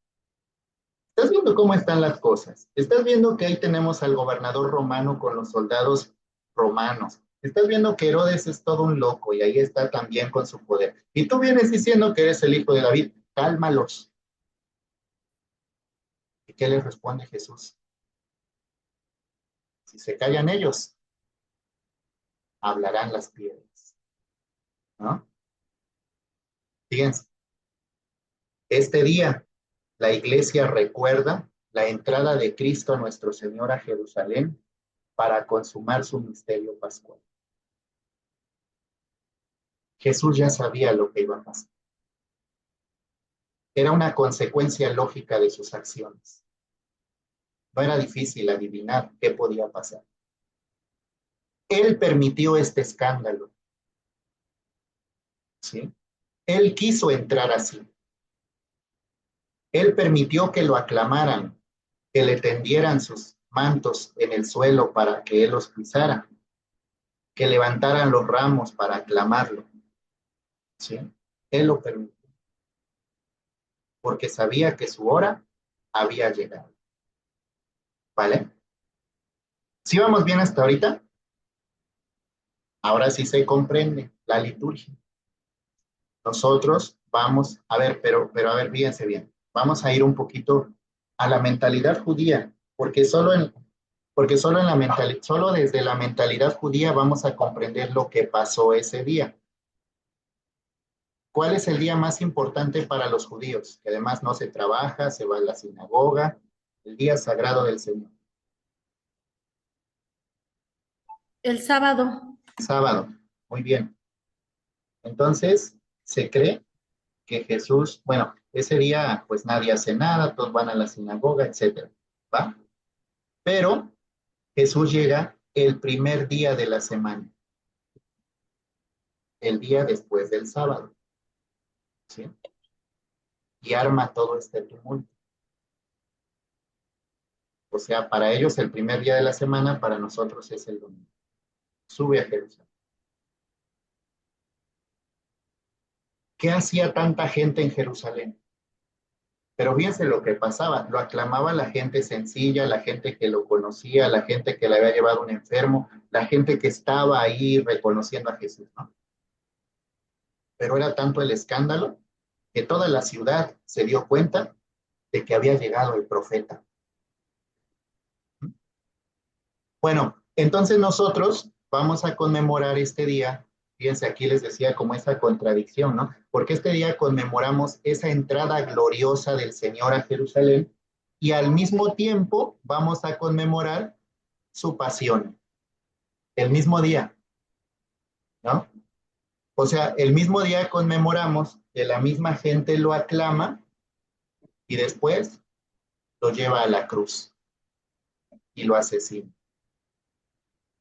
[SPEAKER 1] Estás viendo cómo están las cosas. Estás viendo que ahí tenemos al gobernador romano con los soldados romanos. Estás viendo que Herodes es todo un loco y ahí está también con su poder. Y tú vienes diciendo que eres el hijo de David. Cálmalos. ¿Y qué les responde Jesús? Si se callan ellos, hablarán las piedras, ¿no? Fíjense, este día la iglesia recuerda la entrada de Cristo nuestro Señor a Jerusalén para consumar su misterio pascual. Jesús ya sabía lo que iba a pasar. Era una consecuencia lógica de sus acciones. No era difícil adivinar qué podía pasar. Él permitió este escándalo, ¿sí? Él quiso entrar así. Él permitió que lo aclamaran, que le tendieran sus mantos en el suelo para que él los pisara, que levantaran los ramos para aclamarlo. ¿Sí? Él lo permitió, porque sabía que su hora había llegado. ¿Vale? ¿Sí vamos bien hasta ahorita? Ahora sí se comprende la liturgia. Nosotros vamos, a ver, pero a ver, fíjense bien, vamos a ir un poquito a la mentalidad judía, porque solo desde la mentalidad judía vamos a comprender lo que pasó ese día. ¿Cuál es el día más importante para los judíos? Que además no se trabaja, se va a la sinagoga, el día sagrado del Señor.
[SPEAKER 2] El sábado.
[SPEAKER 1] Sábado, muy bien. Entonces, se cree que Jesús, bueno, ese día pues nadie hace nada, todos van a la sinagoga, etcétera, ¿va? Pero Jesús llega el primer día de la semana, el día después del sábado, ¿sí? Y arma todo este tumulto. O sea, para ellos el primer día de la semana, para nosotros es el domingo. Sube a Jerusalén. ¿Qué hacía tanta gente en Jerusalén? Pero fíjense lo que pasaba, lo aclamaba la gente sencilla, la gente que lo conocía, la gente que le había llevado un enfermo, la gente que estaba ahí reconociendo a Jesús, ¿no? Pero era tanto el escándalo que toda la ciudad se dio cuenta de que había llegado el profeta. Bueno, entonces nosotros vamos a conmemorar este día. Fíjense, aquí les decía como esa contradicción, ¿no? Porque este día conmemoramos esa entrada gloriosa del Señor a Jerusalén y al mismo tiempo vamos a conmemorar su pasión. El mismo día, ¿no? O sea, el mismo día conmemoramos que la misma gente lo aclama y después lo lleva a la cruz y lo asesina.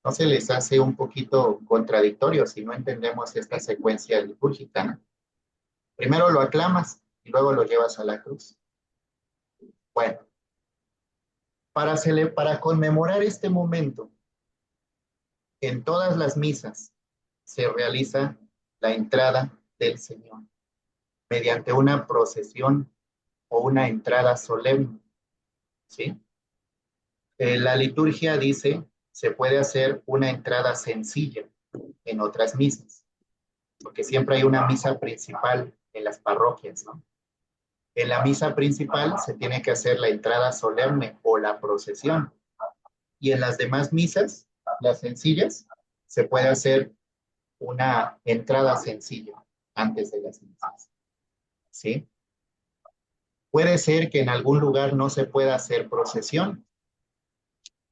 [SPEAKER 1] ¿No se les hace un poquito contradictorio si no entendemos esta secuencia litúrgica, ¿no? Primero lo aclamas y luego lo llevas a la cruz. Bueno, para conmemorar este momento, en todas las misas se realiza la entrada del Señor mediante una procesión o una entrada solemne, ¿sí? La liturgia dice, se puede hacer una entrada sencilla en otras misas, porque siempre hay una misa principal en las parroquias, ¿no? En la misa principal se tiene que hacer la entrada solemne o la procesión. Y en las demás misas, las sencillas, se puede hacer una entrada sencilla antes de las misas. ¿Sí? Puede ser que en algún lugar no se pueda hacer procesión.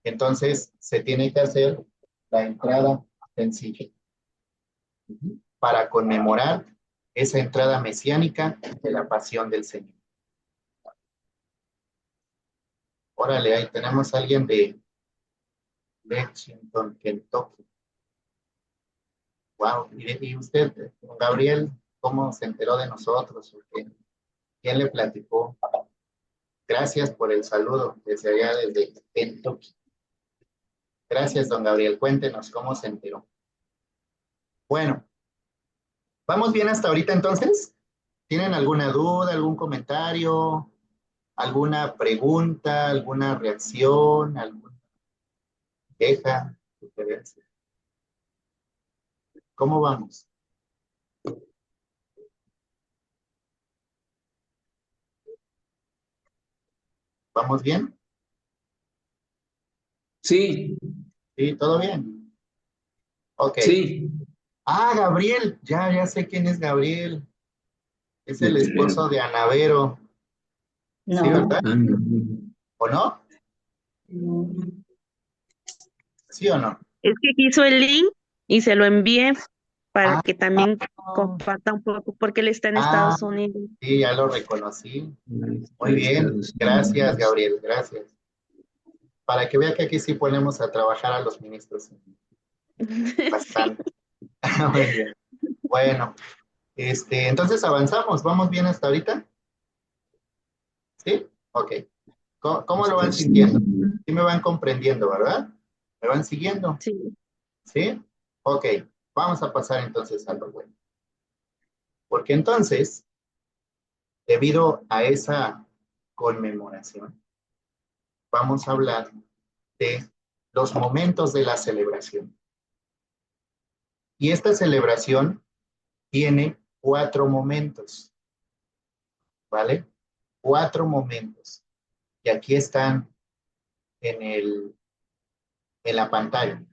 [SPEAKER 1] Entonces, se tiene que hacer la entrada sencilla para conmemorar esa entrada mesiánica de la pasión del Señor. Órale, ahí tenemos a alguien de Lexington, Kentucky. Wow, y usted, don Gabriel, ¿cómo se enteró de nosotros? ¿Quién le platicó? Gracias por el saludo desde allá, desde Kentucky. Gracias, don Gabriel. Cuéntenos cómo se enteró. Bueno, ¿vamos bien hasta ahorita entonces? ¿Tienen alguna duda, algún comentario, alguna pregunta, alguna reacción, alguna queja, sugerencia? ¿Cómo vamos? ¿Vamos bien?
[SPEAKER 3] Sí,
[SPEAKER 1] Sí, ¿todo bien? Ok.
[SPEAKER 3] sí.
[SPEAKER 1] Ah, Gabriel, ya sé quién es Gabriel. Es el esposo de Anavero. Sí,
[SPEAKER 2] No.
[SPEAKER 1] ¿verdad? ¿O no? ¿Sí o no?
[SPEAKER 4] Es que hizo el link y se lo envié para
[SPEAKER 1] Ah,
[SPEAKER 4] que también comparta un poco, porque él está en
[SPEAKER 1] ah,
[SPEAKER 4] Estados Unidos.
[SPEAKER 1] sí, ya lo reconocí. Muy bien. Gracias, Gabriel. Gracias. Para que vea que aquí sí ponemos a trabajar a los ministros.
[SPEAKER 4] Sí.
[SPEAKER 1] Bastante. Muy bien. Bueno, entonces avanzamos. ¿Vamos bien hasta ahorita? ¿Sí? Ok. ¿Cómo lo van sintiendo? Sí me van comprendiendo, ¿verdad? ¿Me van siguiendo?
[SPEAKER 4] Sí.
[SPEAKER 1] ¿Sí? Ok. Vamos a pasar entonces a lo bueno. Porque entonces, debido a esa conmemoración, vamos a hablar de los momentos de la celebración. Y esta celebración tiene 4 momentos, ¿vale? 4 momentos. Y aquí están en la pantalla.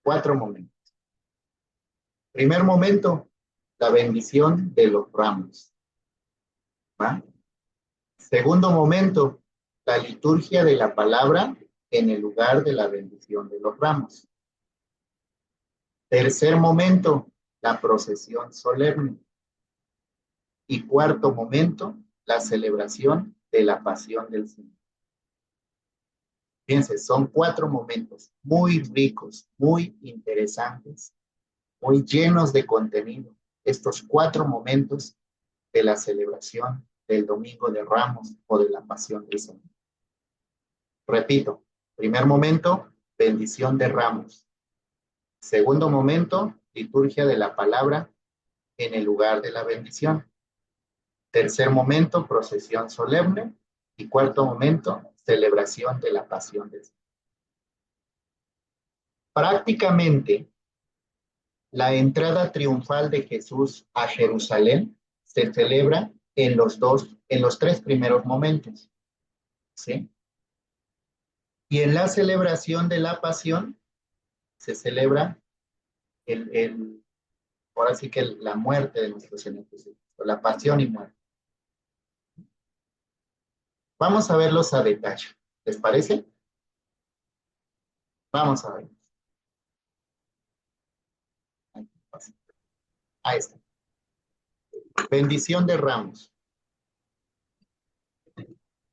[SPEAKER 1] 4 momentos. Primer momento, la bendición de los ramos. ¿Va? Segundo momento, la liturgia de la palabra en el lugar de la bendición de los ramos. Tercer momento, la procesión solemne. Y cuarto momento, la celebración de la pasión del Señor. Fíjense, son 4 momentos muy ricos, muy interesantes, muy llenos de contenido. Estos 4 momentos de la celebración del Domingo de Ramos o de la Pasión del Señor. Repito, primer momento, bendición de Ramos. Segundo momento, liturgia de la palabra en el lugar de la bendición. Tercer momento, procesión solemne. Y cuarto momento, celebración de la Pasión del Señor. Prácticamente, la entrada triunfal de Jesús a Jerusalén se celebra en los 3 primeros momentos, ¿sí? Y en la celebración de la pasión se celebra ahora sí que la muerte de nuestro Señor Jesucristo, la pasión y muerte. Vamos a verlos a detalle. ¿Les parece? Vamos a ver. Ahí está. Bendición de Ramos.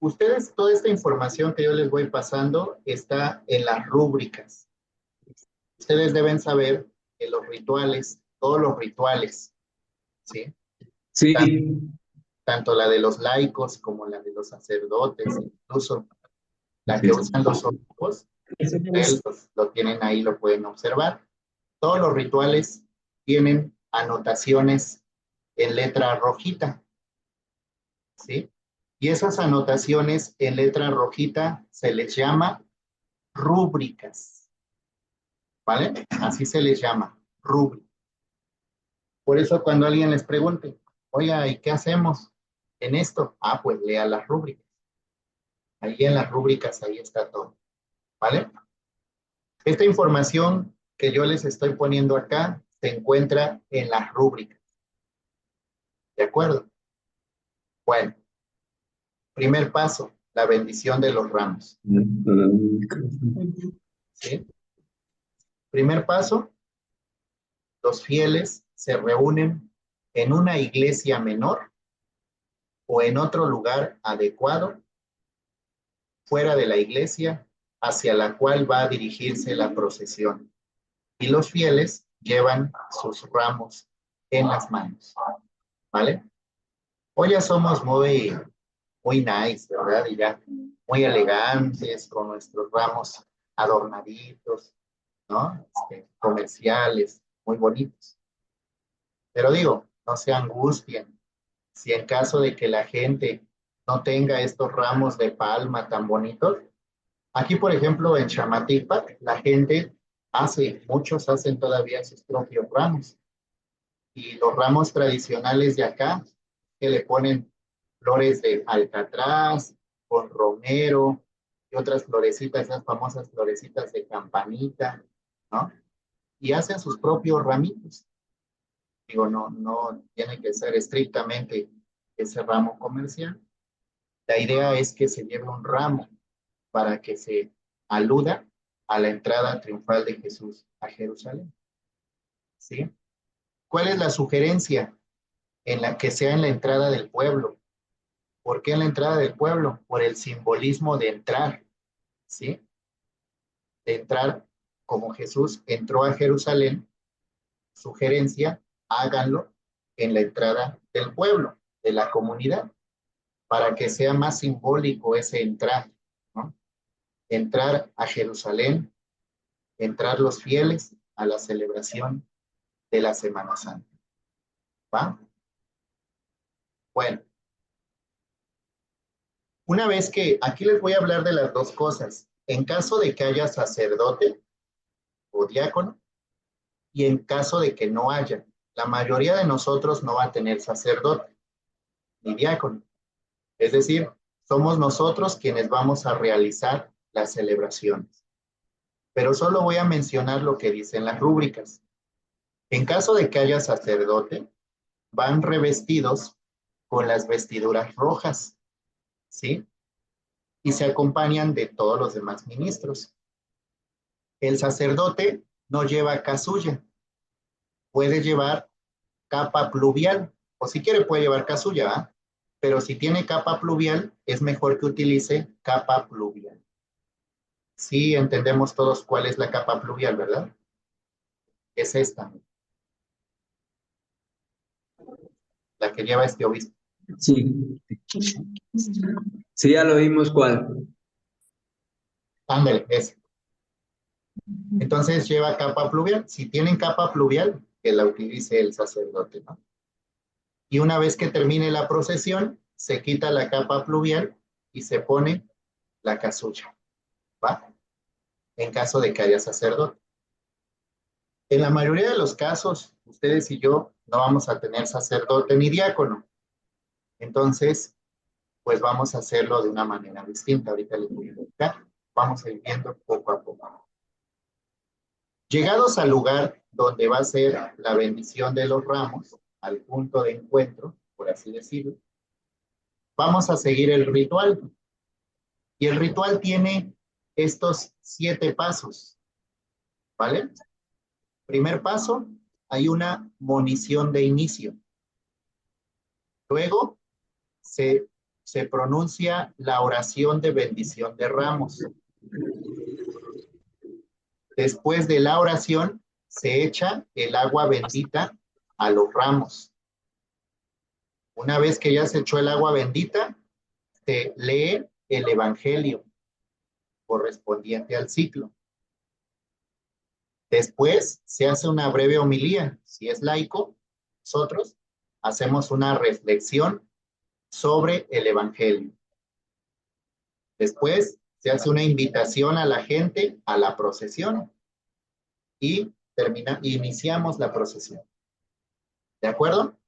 [SPEAKER 1] Ustedes, toda esta información que yo les voy pasando está en las rúbricas. Ustedes deben saber que los rituales, todos los rituales, ¿sí?
[SPEAKER 3] Sí,
[SPEAKER 1] Tanto la de los laicos como la de los sacerdotes, incluso la que usan los obispos, ustedes lo tienen ahí, lo pueden observar. Todos los rituales tienen anotaciones en letra rojita, ¿sí? Y esas anotaciones en letra rojita se les llama rúbricas, ¿vale? Así se les llama, rúbricas. Por eso cuando alguien les pregunte, oiga, ¿y qué hacemos en esto? Ah, pues lea las rúbricas. Ahí en las rúbricas, ahí está todo, ¿vale? Esta información que yo les estoy poniendo acá se encuentra en las rúbricas, ¿de acuerdo? Bueno, primer paso, la bendición de los ramos, ¿sí? Primer paso, los fieles se reúnen en una iglesia menor o en otro lugar adecuado fuera de la iglesia hacia la cual va a dirigirse la procesión. Y los fieles llevan sus ramos en las manos, ¿vale? Hoy ya somos muy nice, ¿verdad? Y ya muy elegantes, con nuestros ramos adornaditos, ¿no? Comerciales, muy bonitos. Pero digo, no se angustien. Si en caso de que la gente no tenga estos ramos de palma tan bonitos, aquí, por ejemplo, en Xamatipac, la gente muchos hacen todavía sus propios ramos. Y los ramos tradicionales de acá, que le ponen flores de alcatraz, con romero y otras florecitas, esas famosas florecitas de campanita, ¿no? Y hacen sus propios ramitos. Digo, no tiene que ser estrictamente ese ramo comercial. La idea es que se lleve un ramo para que se aluda a la entrada triunfal de Jesús a Jerusalén. ¿Sí? ¿Cuál es la sugerencia? En la que sea en la entrada del pueblo. ¿Por qué en la entrada del pueblo? Por el simbolismo de entrar, ¿sí? De entrar como Jesús entró a Jerusalén, sugerencia, háganlo en la entrada del pueblo, de la comunidad, para que sea más simbólico ese entrar, ¿no? Entrar a Jerusalén, entrar los fieles a la celebración de la Semana Santa. ¿Va? Bueno, una vez que aquí les voy a hablar de las dos cosas. En caso de que haya sacerdote o diácono y en caso de que no haya, la mayoría de nosotros no va a tener sacerdote ni diácono. Es decir, somos nosotros quienes vamos a realizar las celebraciones. Pero solo voy a mencionar lo que dicen las rúbricas. En caso de que haya sacerdote, van revestidos con las vestiduras rojas, ¿sí? Y se acompañan de todos los demás ministros. El sacerdote no lleva casulla, puede llevar capa pluvial, o si quiere puede llevar casulla, ¿eh? Pero si tiene capa pluvial, es mejor que utilice capa pluvial. Sí entendemos todos cuál es la capa pluvial, ¿verdad? Es esta, la que lleva este obispo.
[SPEAKER 3] Sí. Sí, ya lo vimos cuál.
[SPEAKER 1] Ándale, es. Entonces lleva capa pluvial. Si tienen capa pluvial, que la utilice el sacerdote, ¿no? Y una vez que termine la procesión, se quita la capa pluvial y se pone la casulla, ¿va? En caso de que haya sacerdote. En la mayoría de los casos, ustedes y yo no vamos a tener sacerdote ni diácono. Entonces, pues vamos a hacerlo de una manera distinta. Ahorita les voy a explicar. Vamos a ir viendo poco a poco. Llegados al lugar donde va a ser la bendición de los ramos, al punto de encuentro, por así decirlo, vamos a seguir el ritual. Y el ritual tiene estos 7 pasos, ¿vale? Primer paso, hay una monición de inicio. Luego se pronuncia la oración de bendición de ramos. Después de la oración, se echa el agua bendita a los ramos. Una vez que ya se echó el agua bendita, se lee el evangelio correspondiente al ciclo. Después se hace una breve homilía. Si es laico, nosotros hacemos una reflexión sobre el evangelio. Después se hace una invitación a la gente a la procesión y iniciamos la procesión. ¿De acuerdo?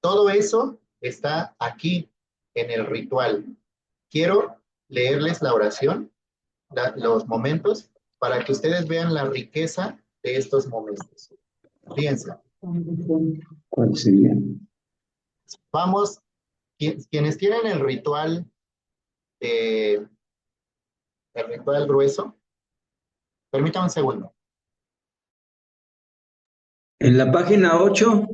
[SPEAKER 1] Todo eso está aquí en el ritual. Quiero leerles la oración, los momentos, para que ustedes vean la riqueza de estos momentos. Fíjense.
[SPEAKER 3] ¿Cuál sería?
[SPEAKER 1] Vamos, quienes tienen el ritual grueso, permítanme un segundo.
[SPEAKER 3] En la página 8.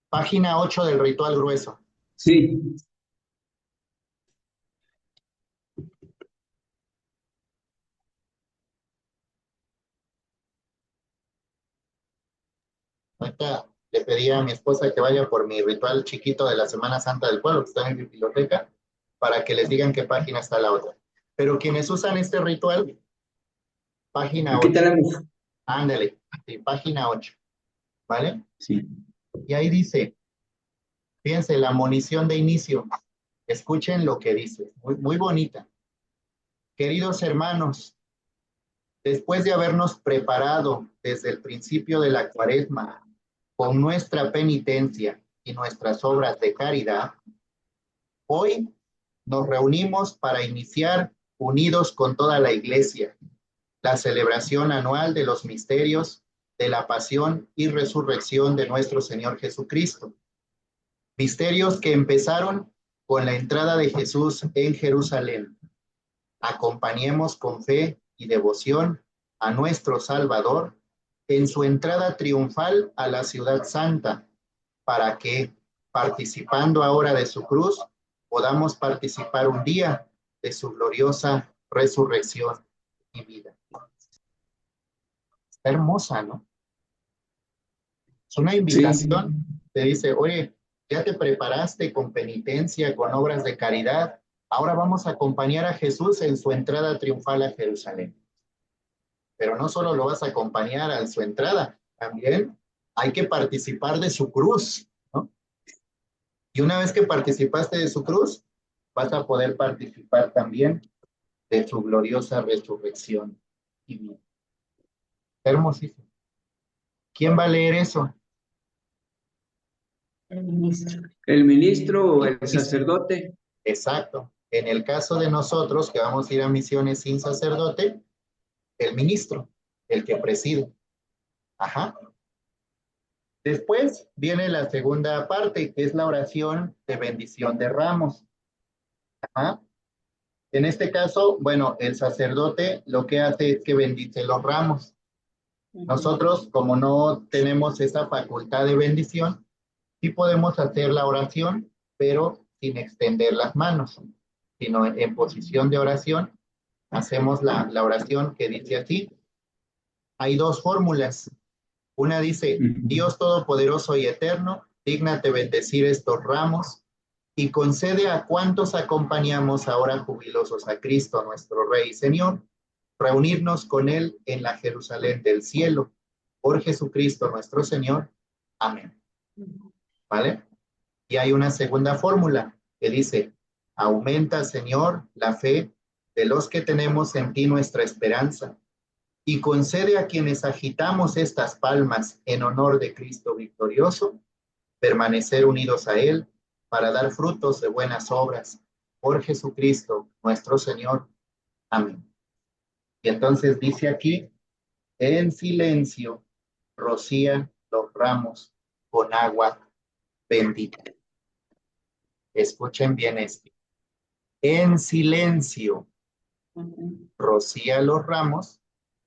[SPEAKER 1] Página 8 del ritual grueso.
[SPEAKER 3] Sí.
[SPEAKER 1] Ahorita le pedí a mi esposa que vaya por mi ritual chiquito de la Semana Santa del Pueblo, que está en mi biblioteca, para que les digan qué página está la otra. Pero quienes usan este ritual, página
[SPEAKER 3] Aquí
[SPEAKER 1] 8.
[SPEAKER 3] tenemos.
[SPEAKER 1] Ándale, sí, página 8. ¿Vale?
[SPEAKER 3] Sí.
[SPEAKER 1] Y ahí dice, fíjense, la monición de inicio. Escuchen lo que dice, muy, muy bonita. Queridos hermanos, después de habernos preparado desde el principio de la Cuaresma con nuestra penitencia y nuestras obras de caridad, hoy nos reunimos para iniciar, unidos con toda la Iglesia, la celebración anual de los misterios de la pasión y resurrección de nuestro Señor Jesucristo. Misterios que empezaron con la entrada de Jesús en Jerusalén. Acompañemos con fe y devoción a nuestro Salvador en su entrada triunfal a la ciudad santa, para que, participando ahora de su cruz, podamos participar un día de su gloriosa resurrección y vida. Está hermosa, ¿no? Es una invitación.
[SPEAKER 3] Sí.
[SPEAKER 1] Te dice, oye, ya te preparaste con penitencia, con obras de caridad. Ahora vamos a acompañar a Jesús en su entrada triunfal a Jerusalén. Pero no solo lo vas a acompañar a su entrada, también hay que participar de su cruz, ¿no? Y una vez que participaste de su cruz, vas a poder participar también de su gloriosa resurrección y vida. Hermosísimo. ¿Quién va a leer eso?
[SPEAKER 2] El ministro.
[SPEAKER 3] ¿El ministro o el sacerdote?
[SPEAKER 1] Exacto. En el caso de nosotros, que vamos a ir a misiones sin sacerdote, el ministro, el que preside. Ajá. Después viene la segunda parte, que es la oración de bendición de ramos. Ajá. En este caso, bueno, el sacerdote lo que hace es que bendice los ramos. Nosotros, como no tenemos esa facultad de bendición, sí podemos hacer la oración, pero sin extender las manos, sino en posición de oración. Hacemos la oración que dice así. Hay dos fórmulas. Una dice, Dios Todopoderoso y Eterno, dígnate bendecir estos ramos y concede a cuantos acompañamos ahora jubilosos a Cristo, nuestro Rey y Señor, reunirnos con Él en la Jerusalén del cielo. Por Jesucristo nuestro Señor. Amén. ¿Vale? Y hay una segunda fórmula que dice, aumenta, Señor, la fe de los que tenemos en ti nuestra esperanza y concede a quienes agitamos estas palmas en honor de Cristo victorioso, permanecer unidos a Él para dar frutos de buenas obras. Por Jesucristo nuestro Señor. Amén. Y entonces dice aquí, en silencio, rocía los ramos con agua bendita. Escuchen bien esto. En silencio, rocía los ramos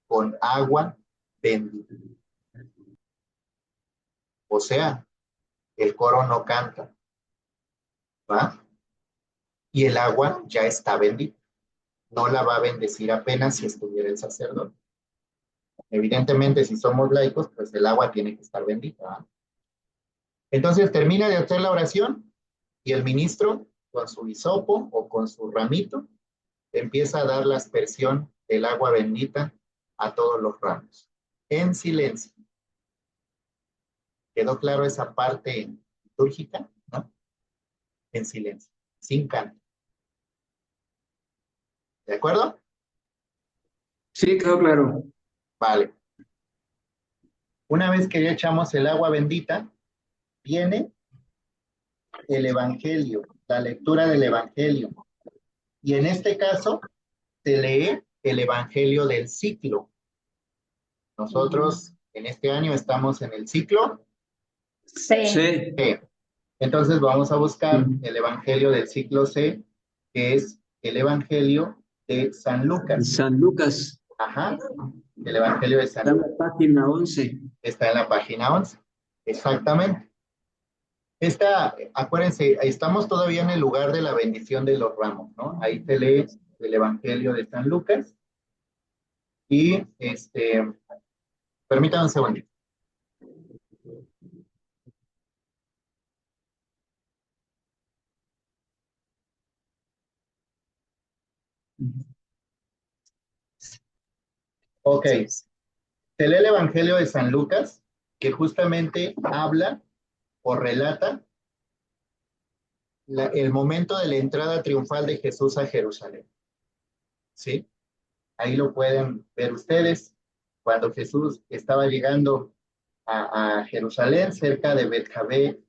[SPEAKER 1] con agua bendita. O sea, el coro no canta, ¿va? Y el agua ya está bendita. No la va a bendecir apenas si estuviera el sacerdote. Evidentemente, si somos laicos, pues el agua tiene que estar bendita, ¿va? Entonces termina de hacer la oración y el ministro, con su hisopo o con su ramito, empieza a dar la aspersión del agua bendita a todos los ramos, en silencio. ¿Quedó claro esa parte litúrgica? ¿No? En silencio, sin canto. ¿De acuerdo?
[SPEAKER 3] Sí, quedó claro.
[SPEAKER 1] Vale. Una vez que ya echamos el agua bendita, viene el Evangelio, la lectura del Evangelio. Y en este caso, se lee el Evangelio del ciclo. Nosotros en este año estamos en el ciclo
[SPEAKER 2] Sí.
[SPEAKER 1] C. Entonces vamos a buscar el Evangelio del ciclo C, que es el Evangelio de San Lucas.
[SPEAKER 3] San Lucas.
[SPEAKER 1] Ajá, el Evangelio de San
[SPEAKER 3] Está en
[SPEAKER 1] Lucas.
[SPEAKER 3] la página 11.
[SPEAKER 1] Está en la página 11. Exactamente. Acuérdense, estamos todavía en el lugar de la bendición de los ramos, ¿no? Ahí se lee el Evangelio de San Lucas. Y permítanme un segundito. Ok. Se lee el Evangelio de San Lucas, que justamente habla o relata el momento de la entrada triunfal de Jesús a Jerusalén. ¿Sí? Ahí lo pueden ver ustedes. Cuando Jesús estaba llegando a Jerusalén, cerca de Betjabé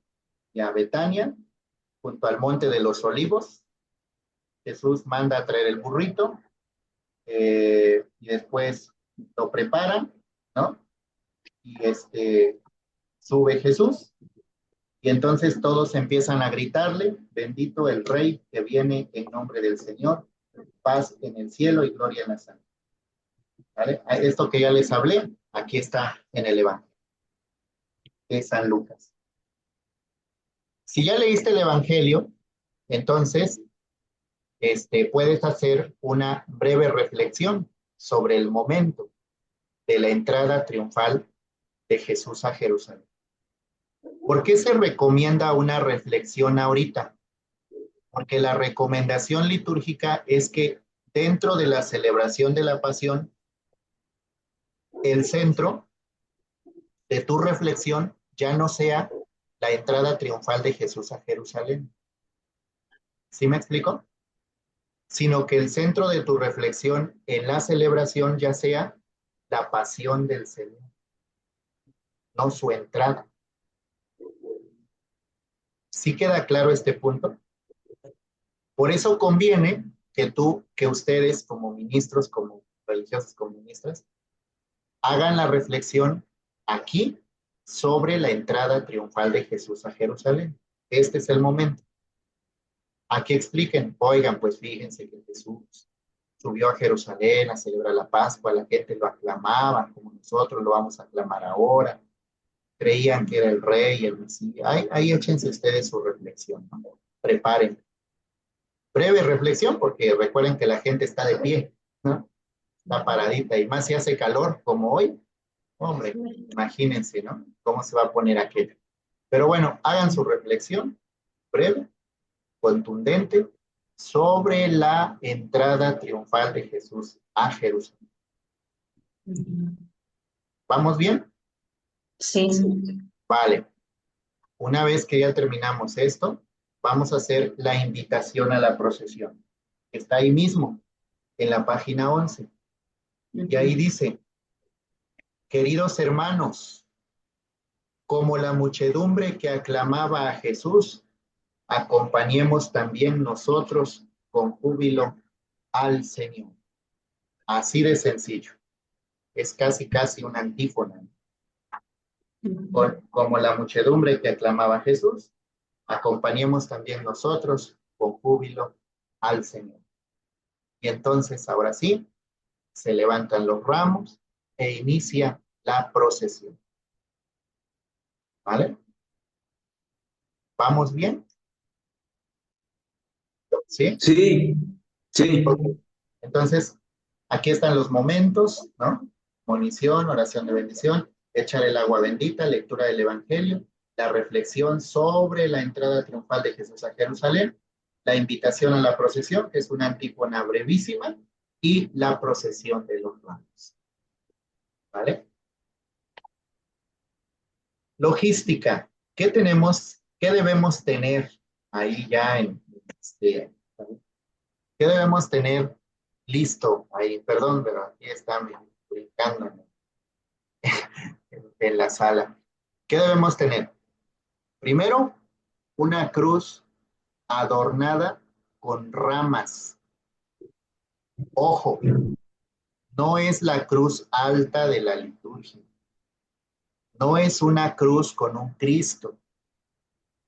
[SPEAKER 1] y a Betania, junto al Monte de los Olivos, Jesús manda a traer el burrito y después lo preparan, ¿no? Y sube Jesús y entonces todos empiezan a gritarle, bendito el Rey que viene en nombre del Señor, paz en el cielo y gloria en la sangre. ¿Vale? Esto que ya les hablé, aquí está en el Evangelio de San Lucas. Si ya leíste el Evangelio, entonces puedes hacer una breve reflexión sobre el momento de la entrada triunfal de Jesús a Jerusalén. ¿Por qué se recomienda una reflexión ahorita? Porque la recomendación litúrgica es que dentro de la celebración de la pasión, el centro de tu reflexión ya no sea la entrada triunfal de Jesús a Jerusalén. ¿Sí me explico? Sino que el centro de tu reflexión en la celebración ya sea la pasión del Señor, no su entrada. ¿Sí queda claro este punto? Por eso conviene que ustedes como ministros, como religiosos, como ministras, hagan la reflexión aquí sobre la entrada triunfal de Jesús a Jerusalén. Este es el momento. Aquí expliquen, oigan, pues fíjense que Jesús subió a Jerusalén a celebrar la Pascua, la gente lo aclamaba como nosotros lo vamos a aclamar ahora, creían que era el rey, el Mesías. Ahí échense ustedes su reflexión, ¿no? Preparen. Breve reflexión, porque recuerden que la gente está de pie, ¿no? Está paradita, y más si hace calor como hoy, hombre, imagínense, ¿no? ¿Cómo se va a poner aquello? Pero bueno, hagan su reflexión breve, contundente, sobre la entrada triunfal de Jesús a Jerusalén. ¿Vamos bien?
[SPEAKER 2] Sí.
[SPEAKER 1] Vale. Una vez que ya terminamos esto, vamos a hacer la invitación a la procesión. Está ahí mismo, en la página 11. Y ahí dice, queridos hermanos, como la muchedumbre que aclamaba a Jesús, acompañemos también nosotros con júbilo al Señor. Así de sencillo. Es casi una antífona. Como la muchedumbre que aclamaba a Jesús, acompañemos también nosotros con júbilo al Señor. Y entonces, ahora sí, se levantan los ramos e inicia la procesión. ¿Vale? ¿Vamos bien? ¿Sí?
[SPEAKER 3] Sí, sí.
[SPEAKER 1] Ok. Entonces, aquí están los momentos, ¿no? Monición, oración de bendición, echar el agua bendita, lectura del Evangelio, la reflexión sobre la entrada triunfal de Jesús a Jerusalén, la invitación a la procesión, que es una antífona brevísima, y la procesión de los ramos. ¿Vale? Logística. ¿Qué tenemos? ¿Qué debemos tener ahí ya en ¿qué debemos tener listo ahí? Perdón, pero aquí está brincando en la sala. ¿Qué debemos tener? Primero, una cruz adornada con ramas. Ojo, no es la cruz alta de la liturgia. No es una cruz con un Cristo.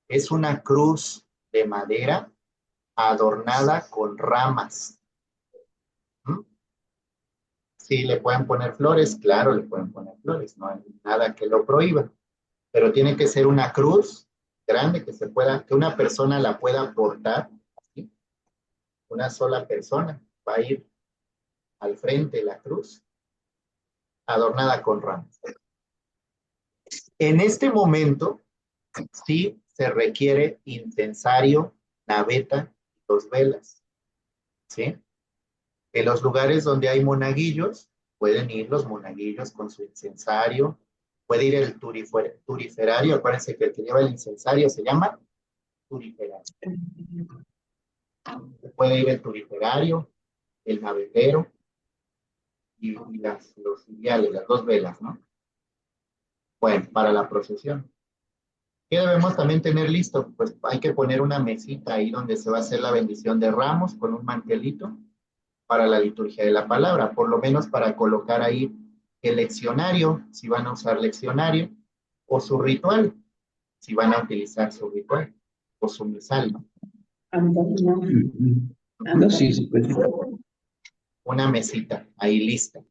[SPEAKER 1] Es una cruz de madera adornada con ramas. ¿Mm? Sí, le pueden poner flores, claro, le pueden poner flores, no hay nada que lo prohíba, pero tiene que ser una cruz grande que una persona la pueda portar, ¿sí? Una sola persona va a ir al frente de la cruz, adornada con ramas. En este momento, sí se requiere incensario, naveta y 2 velas, ¿sí? En los lugares donde hay monaguillos, pueden ir los monaguillos con su incensario, puede ir el turiferario, acuérdense que el que lleva el incensario se llama turiferario. Puede ir el turiferario, el navetero y los ciriales, las 2 velas, ¿no? Bueno, para la procesión. ¿Qué debemos también tener listo? Pues hay que poner una mesita ahí donde se va a hacer la bendición de ramos con un mantelito para la liturgia de la palabra, por lo menos para colocar ahí el leccionario, si van a usar leccionario, o su ritual, si van a utilizar su ritual, o su misal, ¿no?
[SPEAKER 3] No, sí, sí, pues.
[SPEAKER 1] Una mesita ahí lista.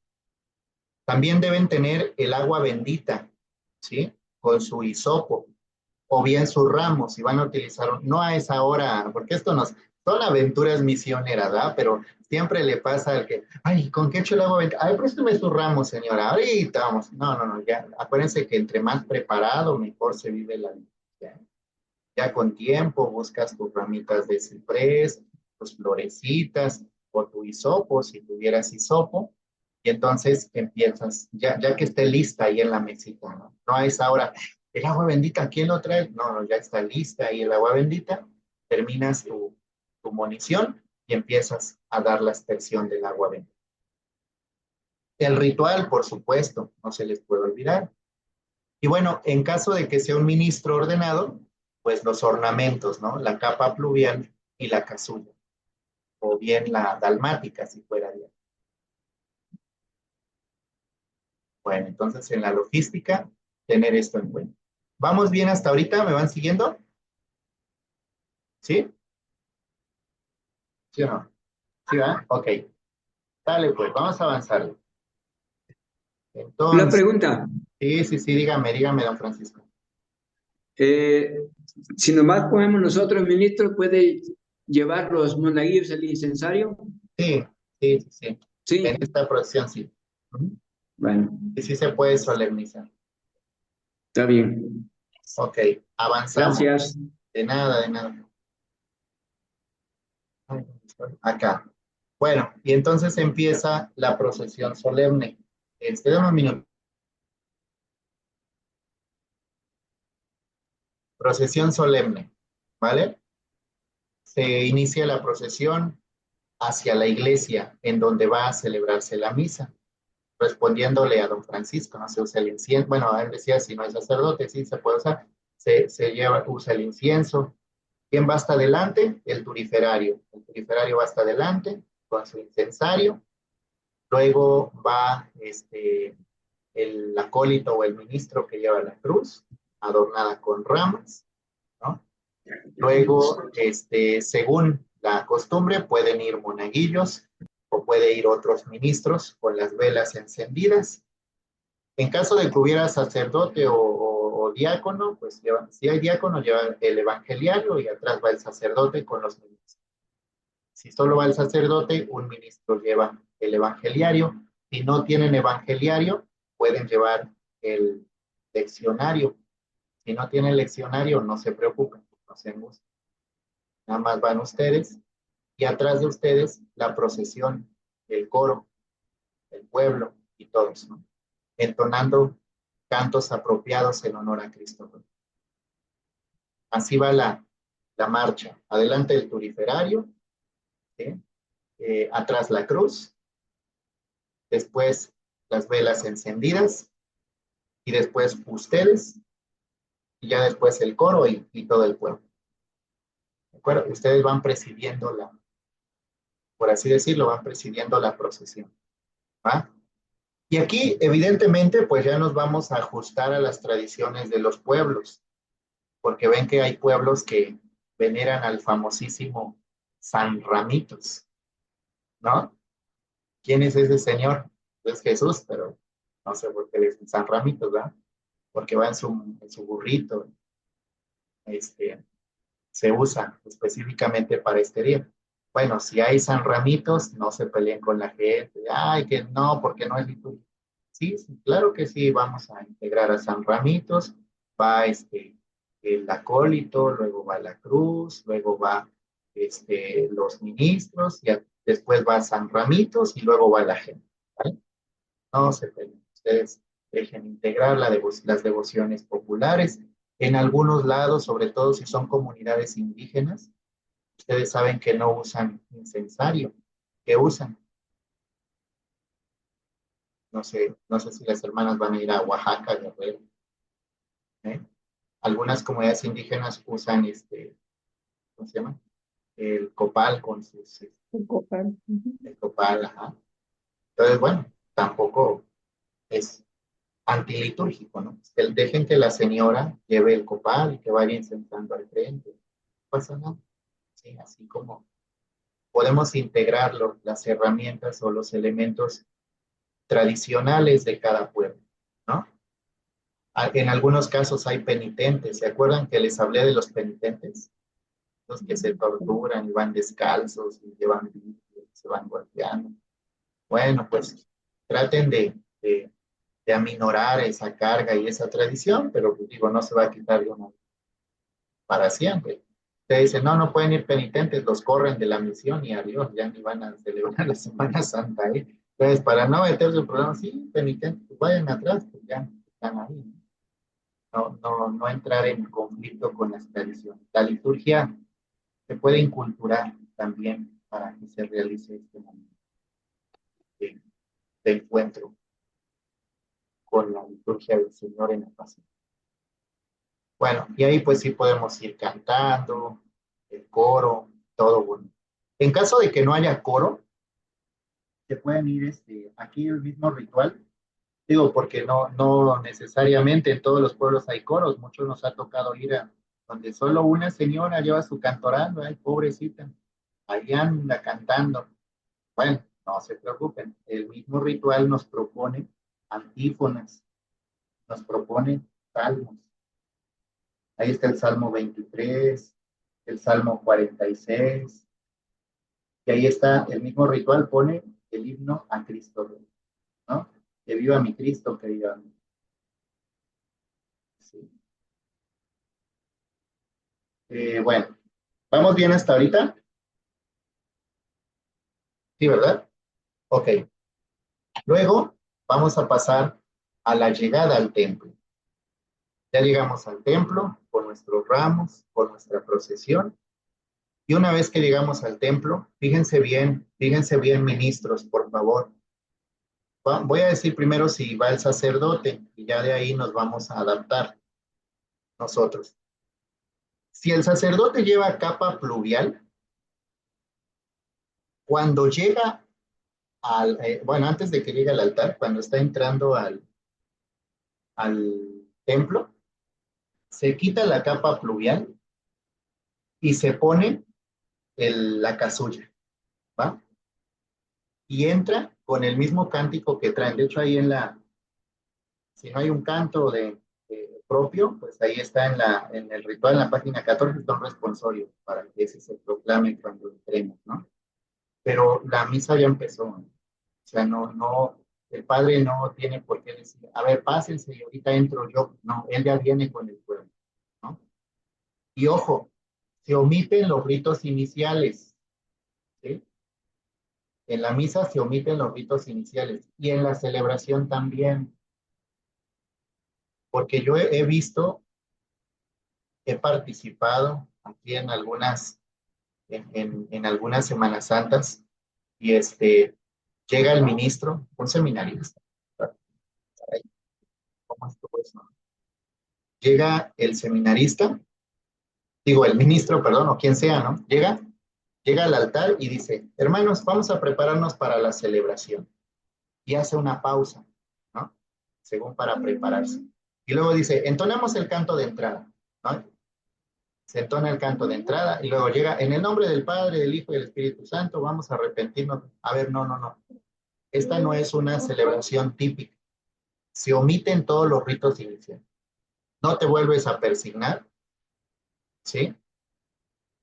[SPEAKER 1] También deben tener el agua bendita, ¿sí? Con su hisopo, o bien sus ramos, si van a utilizar, no a esa hora, porque esto son aventuras misioneras, ¿verdad? Pero siempre le pasa al que, ay, ¿con qué echo el agua bendita? Ay, préstame sus ramos, señora, ahorita vamos. No, ya, acuérdense que entre más preparado, mejor se vive la vida. ¿Ya? Ya con tiempo buscas tus ramitas de ciprés, tus florecitas o tu hisopo, si tuvieras hisopo, y entonces empiezas, ya que esté lista ahí en la mesita, ¿no? No es ahora, el agua bendita, ¿quién lo trae? No, no, ya está lista ahí el agua bendita, terminas tu munición y empiezas a dar la aspersión del agua bendita. El ritual, por supuesto, no se les puede olvidar. Y bueno, en caso de que sea un ministro ordenado, pues los ornamentos, ¿no? La capa pluvial y la casulla, o bien la dalmática, si fuera bien. Bueno, entonces en la logística, tener esto en cuenta. ¿Vamos bien hasta ahorita? ¿Me van siguiendo? ¿Sí? ¿Sí o no? ¿Sí va? Ok. Dale, pues, vamos a avanzar.
[SPEAKER 3] Una
[SPEAKER 1] Entonces,
[SPEAKER 3] pregunta.
[SPEAKER 1] sí, dígame, don Francisco.
[SPEAKER 3] Eh, si nomás ponemos nosotros, ministro, ¿puede llevar los monaguillos al incensario?
[SPEAKER 1] Sí, sí. En
[SPEAKER 3] Sí.
[SPEAKER 1] esta procesión sí. Ujú.
[SPEAKER 3] Bueno,
[SPEAKER 1] Y sí se puede solemnizar.
[SPEAKER 3] está bien.
[SPEAKER 1] Ok, avanzamos.
[SPEAKER 3] Gracias.
[SPEAKER 1] De nada, de nada. Acá. Bueno, y entonces empieza la procesión solemne. Dame un minuto. Procesión solemne, ¿vale? Se inicia la procesión hacia la iglesia en donde va a celebrarse la misa, respondiéndole a don Francisco, no se usa el incienso, bueno, él decía, si no hay sacerdote, sí se puede usar, usa el incienso. ¿Quién va hasta adelante? El turiferario va hasta adelante con su incensario. Luego va el acólito o el ministro que lleva la cruz, adornada con ramas, ¿no? Luego, según la costumbre, pueden ir monaguillos o puede ir otros ministros con las velas encendidas. En caso de que hubiera sacerdote o diácono, pues si hay diácono, lleva el evangeliario y atrás va el sacerdote con los ministros. Si solo va el sacerdote, un ministro lleva el evangeliario. Si no tienen evangeliario, pueden llevar el leccionario. Si no tienen leccionario, no se preocupen, no se angustien. Nada más van ustedes y atrás de ustedes la procesión, el coro, el pueblo y todos, ¿no? Entonando cantos apropiados en honor a Cristo. Así va la marcha. Adelante el turiferario, ¿sí? Atrás la cruz, después las velas encendidas y después ustedes y ya después el coro y todo el pueblo. ¿De acuerdo? Ustedes van presidiendo por así decirlo, van presidiendo la procesión. ¿Va? Y aquí, evidentemente, pues ya nos vamos a ajustar a las tradiciones de los pueblos, porque ven que hay pueblos que veneran al famosísimo San Ramitos, ¿no? ¿Quién es ese señor? Es Jesús, pero no sé por qué le dicen San Ramitos, ¿verdad? Porque va en su burrito, este, se usa específicamente para este día. Bueno, si hay San Ramitos, no se peleen con la gente. Ay, que no, porque no es liturgia. Sí, sí, claro que sí, vamos a integrar a San Ramitos. Va el acólito, luego va la cruz, luego va los ministros, y después va San Ramitos y luego va la gente. ¿Vale? No se peleen. Ustedes dejen integrar las devociones populares. En algunos lados, sobre todo si son comunidades indígenas, ustedes saben que no usan incensario. ¿Qué usan? No sé si las hermanas van a ir a Oaxaca, Guerrero. ¿Eh? Algunas comunidades indígenas usan ¿cómo se llama? El copal con sus, el copal, ajá. Entonces, bueno, tampoco es antilitúrgico, ¿no? Dejen que la señora lleve el copal y que vaya incensando al frente. No pasa nada. Sí, así como podemos integrar las herramientas o los elementos tradicionales de cada pueblo, ¿no? En algunos casos hay penitentes. ¿Se acuerdan que les hablé de los penitentes? Los que se torturan y van descalzos y llevan se van golpeando. Bueno, pues traten de aminorar esa carga y esa tradición, pero pues digo, no se va a quitar de una vez. para siempre. Ustedes dicen, no, no pueden ir penitentes, los corren de la misión y adiós, ya ni van a celebrar la Semana Santa ahí. Entonces, para no meterse en problemas, sí, penitentes, pues vayan atrás, pues ya están ahí. No entrar en conflicto con las tradiciones. La liturgia se puede inculturar también para que se realice este momento de, de encuentro con la liturgia del Señor en la pasión. Bueno, y ahí pues sí podemos ir cantando, el coro, todo bueno. En caso de que no haya coro, se pueden ir aquí el mismo ritual. Digo, porque no necesariamente en todos los pueblos hay coros. Muchos nos ha tocado ir a donde solo una señora lleva su cantoral, ay, pobrecita, ahí anda cantando. Bueno, no se preocupen, el mismo ritual nos propone antífonas, nos propone salmos. Ahí está el Salmo 23, el Salmo 46, y ahí está el mismo ritual, pone el himno a Cristo Rey, ¿no? Que viva mi Cristo, que viva mi. Sí. Bueno, ¿vamos bien hasta ahorita? Sí, ¿verdad? Ok. Luego vamos a pasar a la llegada al templo. Ya llegamos al templo con nuestros ramos, con nuestra procesión. Y una vez que llegamos al templo, fíjense bien, ministros, por favor. Voy a decir primero si va el sacerdote y ya de ahí nos vamos a adaptar nosotros. Si el sacerdote lleva capa pluvial, cuando llega bueno, antes de que llegue al altar, cuando está entrando al templo, se quita la capa pluvial y se pone la casulla, ¿va? Y entra con el mismo cántico que traen. De hecho, ahí si no hay un canto propio, pues ahí está en el ritual, en la página 14, está un responsorio para que ese se proclame cuando entremos, ¿no? Pero la misa ya empezó, ¿no? O sea, el padre no tiene por qué decir, a ver, pásense y ahorita entro yo. No, él ya viene con el pueblo, ¿no? Y ojo, se omiten los ritos iniciales, ¿sí? En la misa se omiten los ritos iniciales y en la celebración también, porque yo he visto, he participado aquí en algunas Semanas Santas y llega el ministro, un seminarista. ¿Cómo estuvo eso? Llega el seminarista, digo el ministro, perdón, o quien sea, ¿no? Llega al altar y dice, hermanos, vamos a prepararnos para la celebración. Y hace una pausa, ¿no? Según para prepararse. Y luego dice, entonamos el canto de entrada, ¿no? Se entona el canto de entrada y luego llega, en el nombre del Padre, del Hijo y del Espíritu Santo, vamos a arrepentirnos. A ver, no. Esta no es una celebración típica. Se omiten todos los ritos iniciales. No te vuelves a persignar, ¿sí?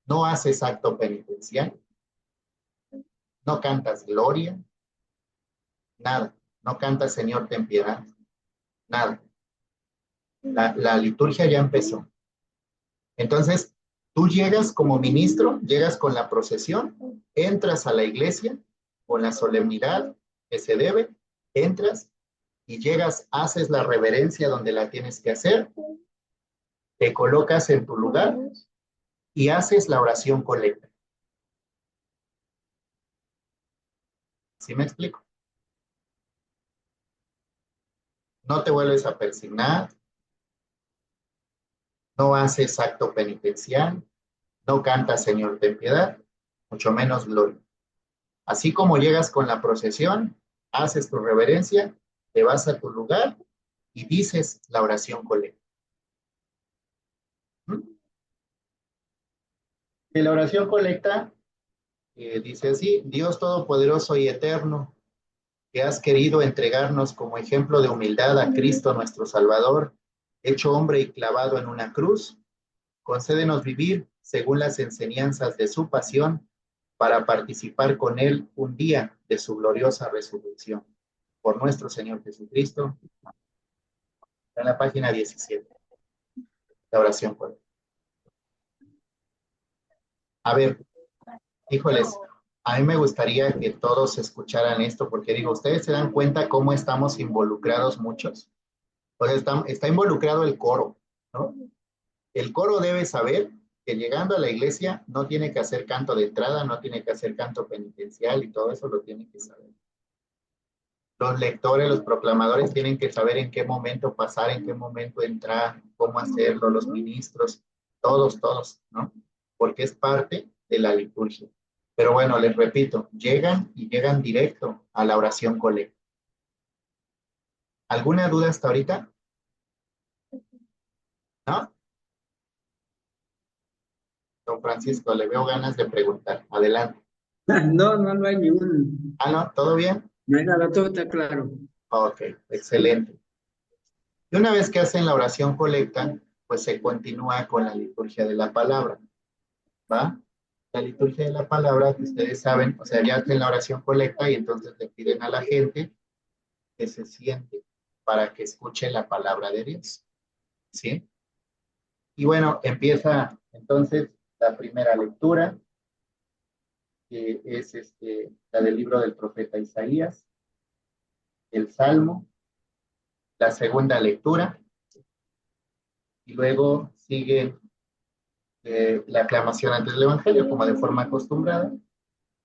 [SPEAKER 1] No haces acto penitencial, no cantas gloria, nada. No cantas Señor, ten piedad, nada. La liturgia ya empezó. Entonces, tú llegas como ministro, llegas con la procesión, entras a la iglesia con la solemnidad que se debe, entras y llegas, haces la reverencia donde la tienes que hacer, te colocas en tu lugar y haces la oración colecta. ¿Sí me explico? No te vuelves a persignar, no haces acto penitencial, no cantas Señor ten piedad, mucho menos gloria. Así como llegas con la procesión, haces tu reverencia, te vas a tu lugar y dices la oración colecta. De la oración colecta dice así, Dios Todopoderoso y Eterno, que has querido entregarnos como ejemplo de humildad a Cristo nuestro Salvador, hecho hombre y clavado en una cruz, concédenos vivir según las enseñanzas de su pasión para participar con él un día de su gloriosa resurrección. Por nuestro Señor Jesucristo. Está en la página 17, la oración colecta. A ver, híjoles, a mí me gustaría que todos escucharan esto, porque digo, ustedes se dan cuenta cómo estamos involucrados muchos. Pues está involucrado el coro, ¿no? El coro debe saber que llegando a la iglesia no tiene que hacer canto de entrada, no tiene que hacer canto penitencial y todo eso lo tiene que saber. Los lectores, los proclamadores tienen que saber en qué momento pasar, en qué momento entrar, cómo hacerlo, los ministros, todos, ¿no? Porque es parte de la liturgia. Pero bueno, les repito, llegan y llegan directo a la oración colecta. ¿Alguna duda hasta ahorita? ¿No? Don Francisco, le veo ganas de preguntar. Adelante.
[SPEAKER 3] No hay ningún,
[SPEAKER 1] Ah, no, ¿todo bien?
[SPEAKER 3] no hay nada, todo está claro.
[SPEAKER 1] Ok, excelente. Y una vez que hacen la oración colecta, pues se continúa con la liturgia de la palabra, ¿va? La liturgia de la palabra, que ustedes saben, o sea, ya hacen la oración colecta y entonces le piden a la gente que se siente para que escuche la palabra de Dios, ¿sí? Y bueno, empieza entonces la primera lectura, que es la del libro del profeta Isaías, el Salmo, la segunda lectura, y luego sigue la aclamación antes del Evangelio, como de forma acostumbrada,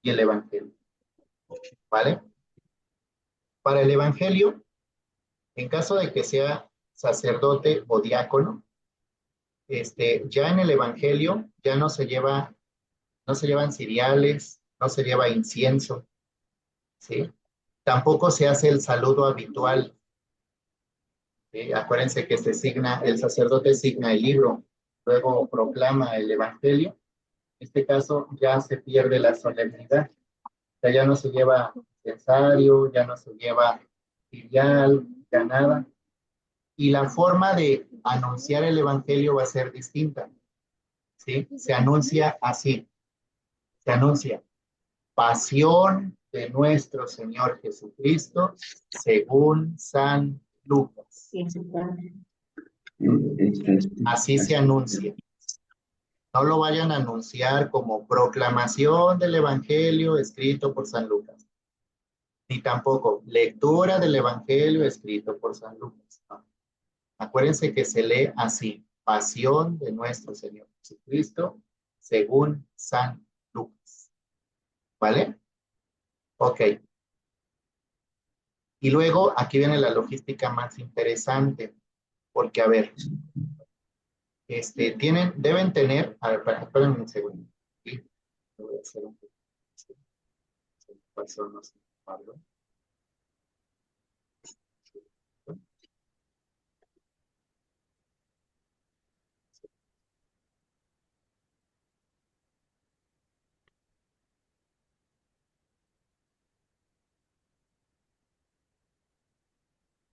[SPEAKER 1] y el Evangelio, ¿vale? Para el Evangelio, en caso de que sea sacerdote o diácono, ya en el Evangelio ya no se llevan ciriales, no se lleva incienso, ¿sí? Tampoco se hace el saludo habitual, ¿sí? Acuérdense que el sacerdote signa el libro, luego proclama el Evangelio. En este caso ya se pierde la solemnidad. O sea, ya no se lleva incensario, ya no se lleva cirial, ya nada. Y la forma de anunciar el Evangelio va a ser distinta, ¿sí? Se anuncia así, se anuncia pasión de nuestro Señor Jesucristo según San Lucas. Así se anuncia. No lo vayan a anunciar como proclamación del Evangelio escrito por San Lucas, ni tampoco lectura del Evangelio escrito por San Lucas. No. Acuérdense que se lee así, pasión de nuestro Señor Jesucristo según San Lucas. ¿Vale? Ok. Y luego aquí viene la logística más interesante, porque a ver, deben tener, a ver, espérenme un segundo. ¿Sí? Voy a hacer un poco. ¿Sí? Pasó, no sé, Pablo.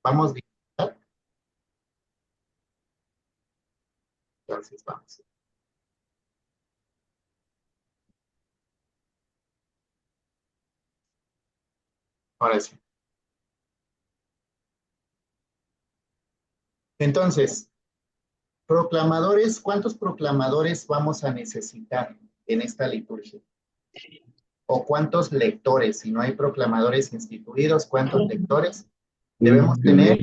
[SPEAKER 1] Vamos a entonces vamos. Ahora sí. Entonces, proclamadores, ¿cuántos proclamadores vamos a necesitar en esta liturgia? ¿O cuántos lectores? Si no hay proclamadores instituidos, ¿cuántos lectores? Debemos tener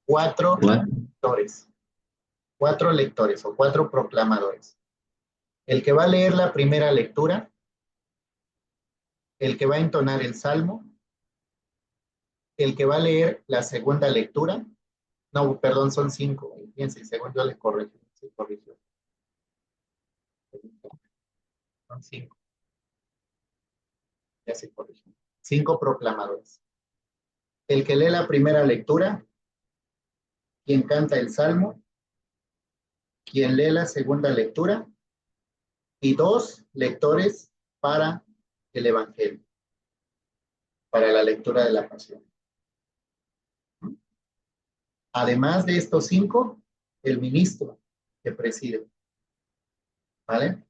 [SPEAKER 1] cuatro lectores. Cuatro lectores o cuatro proclamadores. El que va a leer la primera lectura, el que va a entonar el salmo, el que va a leer la segunda lectura, no, perdón, son cinco, fíjense, según yo les corrijo, se corrigió. Son cinco, ya se corrigió. Cinco proclamadores. El que lee la primera lectura, quien canta el salmo, quien lee la segunda lectura y dos lectores para el evangelio, para la lectura de la pasión. Además de estos cinco, el ministro que preside. ¿Vale?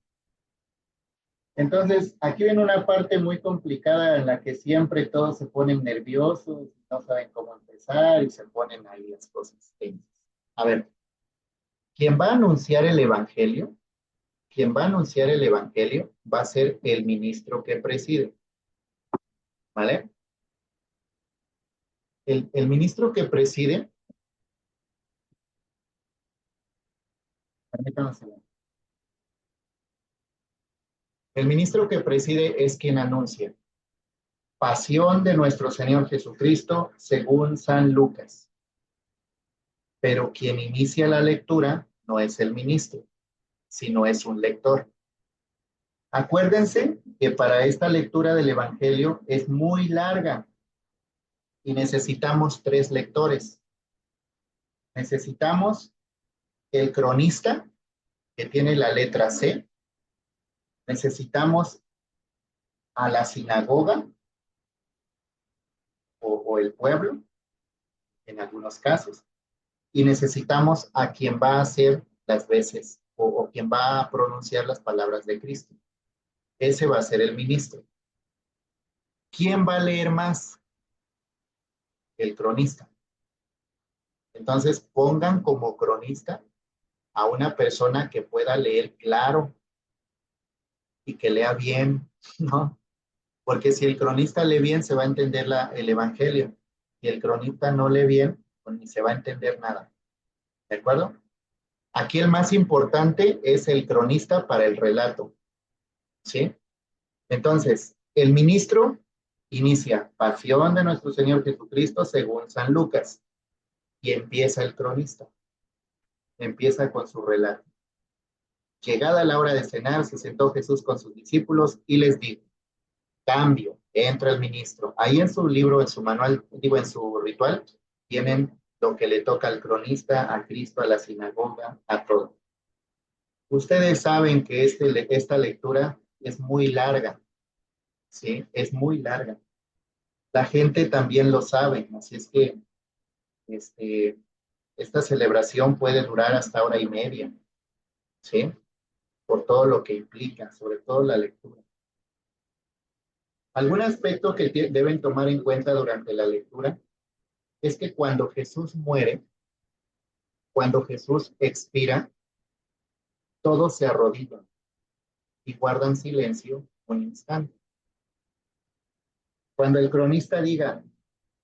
[SPEAKER 1] Entonces, aquí viene una parte muy complicada en la que siempre todos se ponen nerviosos, no saben cómo empezar y se ponen ahí las cosas tensas. A ver, quien va a anunciar el evangelio quien va a anunciar el evangelio va a ser el ministro que preside, ¿vale? El ministro que preside, permítanme un segundo. El ministro que preside es quien anuncia pasión de nuestro Señor Jesucristo según San Lucas. Pero quien inicia la lectura no es el ministro, sino es un lector. Acuérdense que para esta lectura del Evangelio es muy larga y necesitamos 3 lectores. Necesitamos el cronista, que tiene la letra C. Necesitamos a la sinagoga o el pueblo, en algunos casos. Y necesitamos a quien va a hacer las veces o quien va a pronunciar las palabras de Cristo. Ese va a ser el ministro. ¿Quién va a leer más? El cronista. Entonces pongan como cronista a una persona que pueda leer claro y que lea bien, ¿no? Porque si el cronista lee bien, se va a entender el evangelio. Si el cronista no lee bien, pues ni se va a entender nada. ¿De acuerdo? Aquí el más importante es el cronista para el relato. ¿Sí? Entonces, el ministro inicia pasión de nuestro Señor Jesucristo según San Lucas y empieza el cronista. Empieza con su relato. Llegada la hora de cenar, se sentó Jesús con sus discípulos y les dijo, cambio, entra el ministro. Ahí en su libro, en su manual, digo, en su ritual, tienen lo que le toca al cronista, a Cristo, a la sinagoga, a todo. Ustedes saben que esta lectura es muy larga, ¿sí? Es muy larga. La gente también lo sabe, así es que esta celebración puede durar hasta 1 hora y media, ¿sí? Por todo lo que implica, sobre todo la lectura. Algún aspecto que deben tomar en cuenta durante la lectura es que cuando Jesús muere, cuando Jesús expira, todos se arrodillan y guardan silencio un instante. Cuando el cronista diga,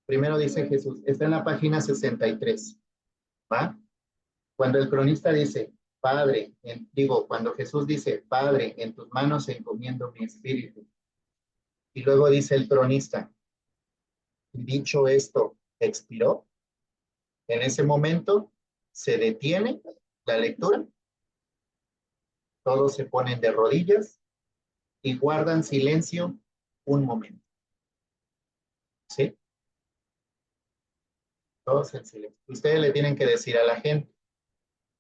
[SPEAKER 1] primero dice Jesús, está en la página 63, ¿va? Cuando el cronista dice, Padre, cuando Jesús dice, Padre, en tus manos encomiendo mi espíritu. Y luego dice el cronista, dicho esto, expiró. En ese momento se detiene la lectura, todos se ponen de rodillas y guardan silencio un momento. ¿Sí? Todos en silencio. Ustedes le tienen que decir a la gente,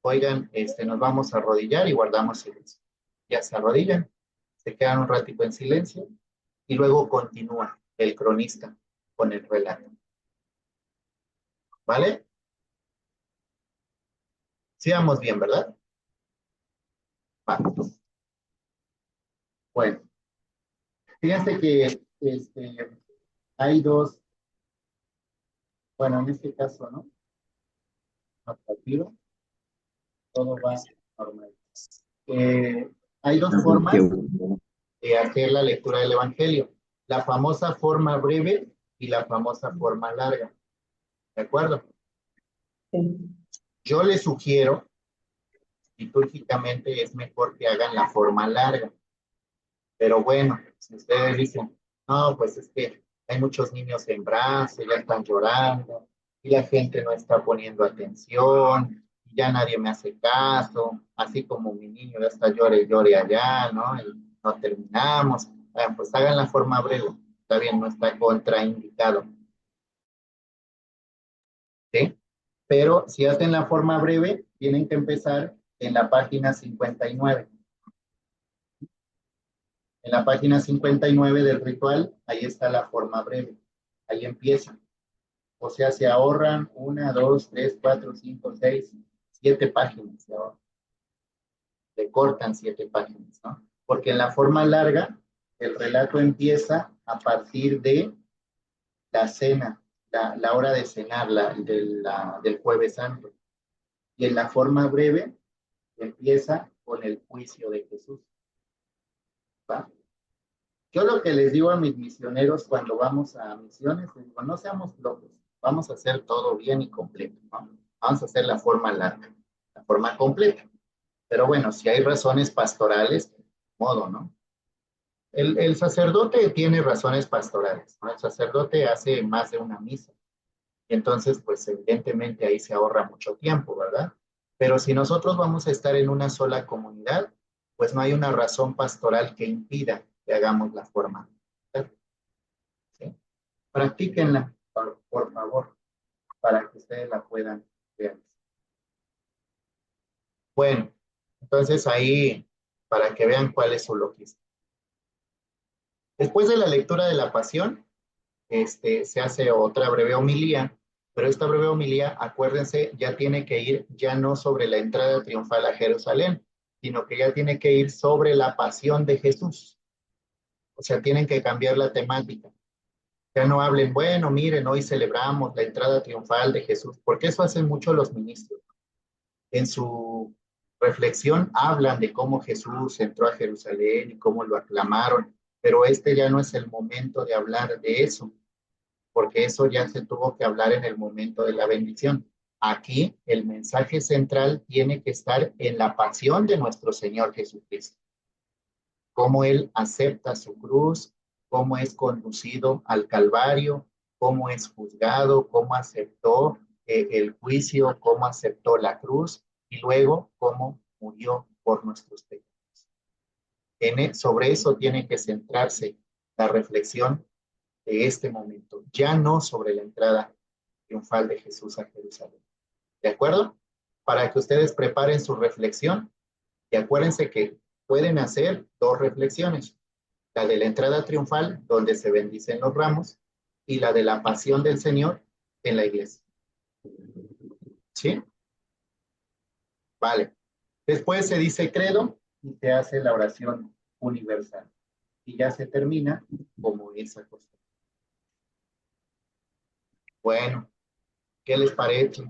[SPEAKER 1] oigan, nos vamos a arrodillar y guardamos silencio. Ya se arrodillan, se quedan un ratito en silencio y luego continúa el cronista con el relato. ¿Vale? Sí vamos bien, ¿verdad? Vamos. Bueno, fíjense que hay dos, bueno, en este caso, ¿no? A partir, todo va normal. Hay dos formas de hacer la lectura del Evangelio. La famosa forma breve y la famosa forma larga. ¿De acuerdo?
[SPEAKER 2] Sí.
[SPEAKER 1] Yo les sugiero, litúrgicamente es mejor que hagan la forma larga. Pero bueno, si ustedes dicen, no, pues es que hay muchos niños en brazos, ya están llorando, y la gente no está poniendo atención, y ya nadie me hace caso, así como mi niño ya está llore y llore allá, ¿no? Y no terminamos. Bueno, pues hagan la forma breve, está bien, no está contraindicado. ¿Sí? Pero si hacen la forma breve, tienen que empezar en la página 59. En la página 59 del ritual, ahí está la forma breve. Ahí empieza. O sea, se ahorran 1, 2, 3, 4, 5, 6, 7 páginas. Se ahorran. Le cortan 7 páginas, ¿no? Porque en la forma larga, el relato empieza a partir de la cena, la hora de cenar del Jueves Santo. Y en la forma breve, empieza con el juicio de Jesús. ¿Va? Yo lo que les digo a mis misioneros cuando vamos a misiones, les digo, no seamos locos, vamos a hacer todo bien y completo, ¿no? Vamos a hacer la forma larga, la forma completa. Pero bueno, si hay razones pastorales, modo, ¿no? El sacerdote tiene razones pastorales, ¿no? El sacerdote hace más de una misa. Y entonces, pues evidentemente ahí se ahorra mucho tiempo, ¿verdad? Pero si nosotros vamos a estar en una sola comunidad, pues no hay una razón pastoral que impida que hagamos la forma. ¿Sí? Practíquenla, por favor, para que ustedes la puedan realizar. Bueno, entonces ahí, para que vean cuál es su logística. Después de la lectura de la pasión, se hace otra breve homilía, pero esta breve homilía, acuérdense, ya tiene que ir ya no sobre la entrada triunfal a Jerusalén, sino que ya tiene que ir sobre la pasión de Jesús. O sea, tienen que cambiar la temática. Ya no hablen, bueno, miren, hoy celebramos la entrada triunfal de Jesús, porque eso hacen mucho los ministros. En su reflexión hablan de cómo Jesús entró a Jerusalén y cómo lo aclamaron, pero este ya no es el momento de hablar de eso, porque eso ya se tuvo que hablar en el momento de la bendición. Aquí el mensaje central tiene que estar en la pasión de nuestro Señor Jesucristo, cómo Él acepta su cruz, cómo es conducido al Calvario, cómo es juzgado, cómo aceptó el juicio, cómo aceptó la cruz y luego cómo murió por nuestros pecados. Sobre eso tiene que centrarse la reflexión de este momento, ya no sobre la entrada triunfal de Jesús a Jerusalén. ¿De acuerdo? Para que ustedes preparen su reflexión y acuérdense que pueden hacer dos reflexiones, la de la entrada triunfal, donde se bendicen los ramos, y la de la pasión del Señor en la iglesia. ¿Sí? Vale. Después se dice credo y se hace la oración universal. Y ya se termina como esa cosa. Bueno, ¿qué les parece?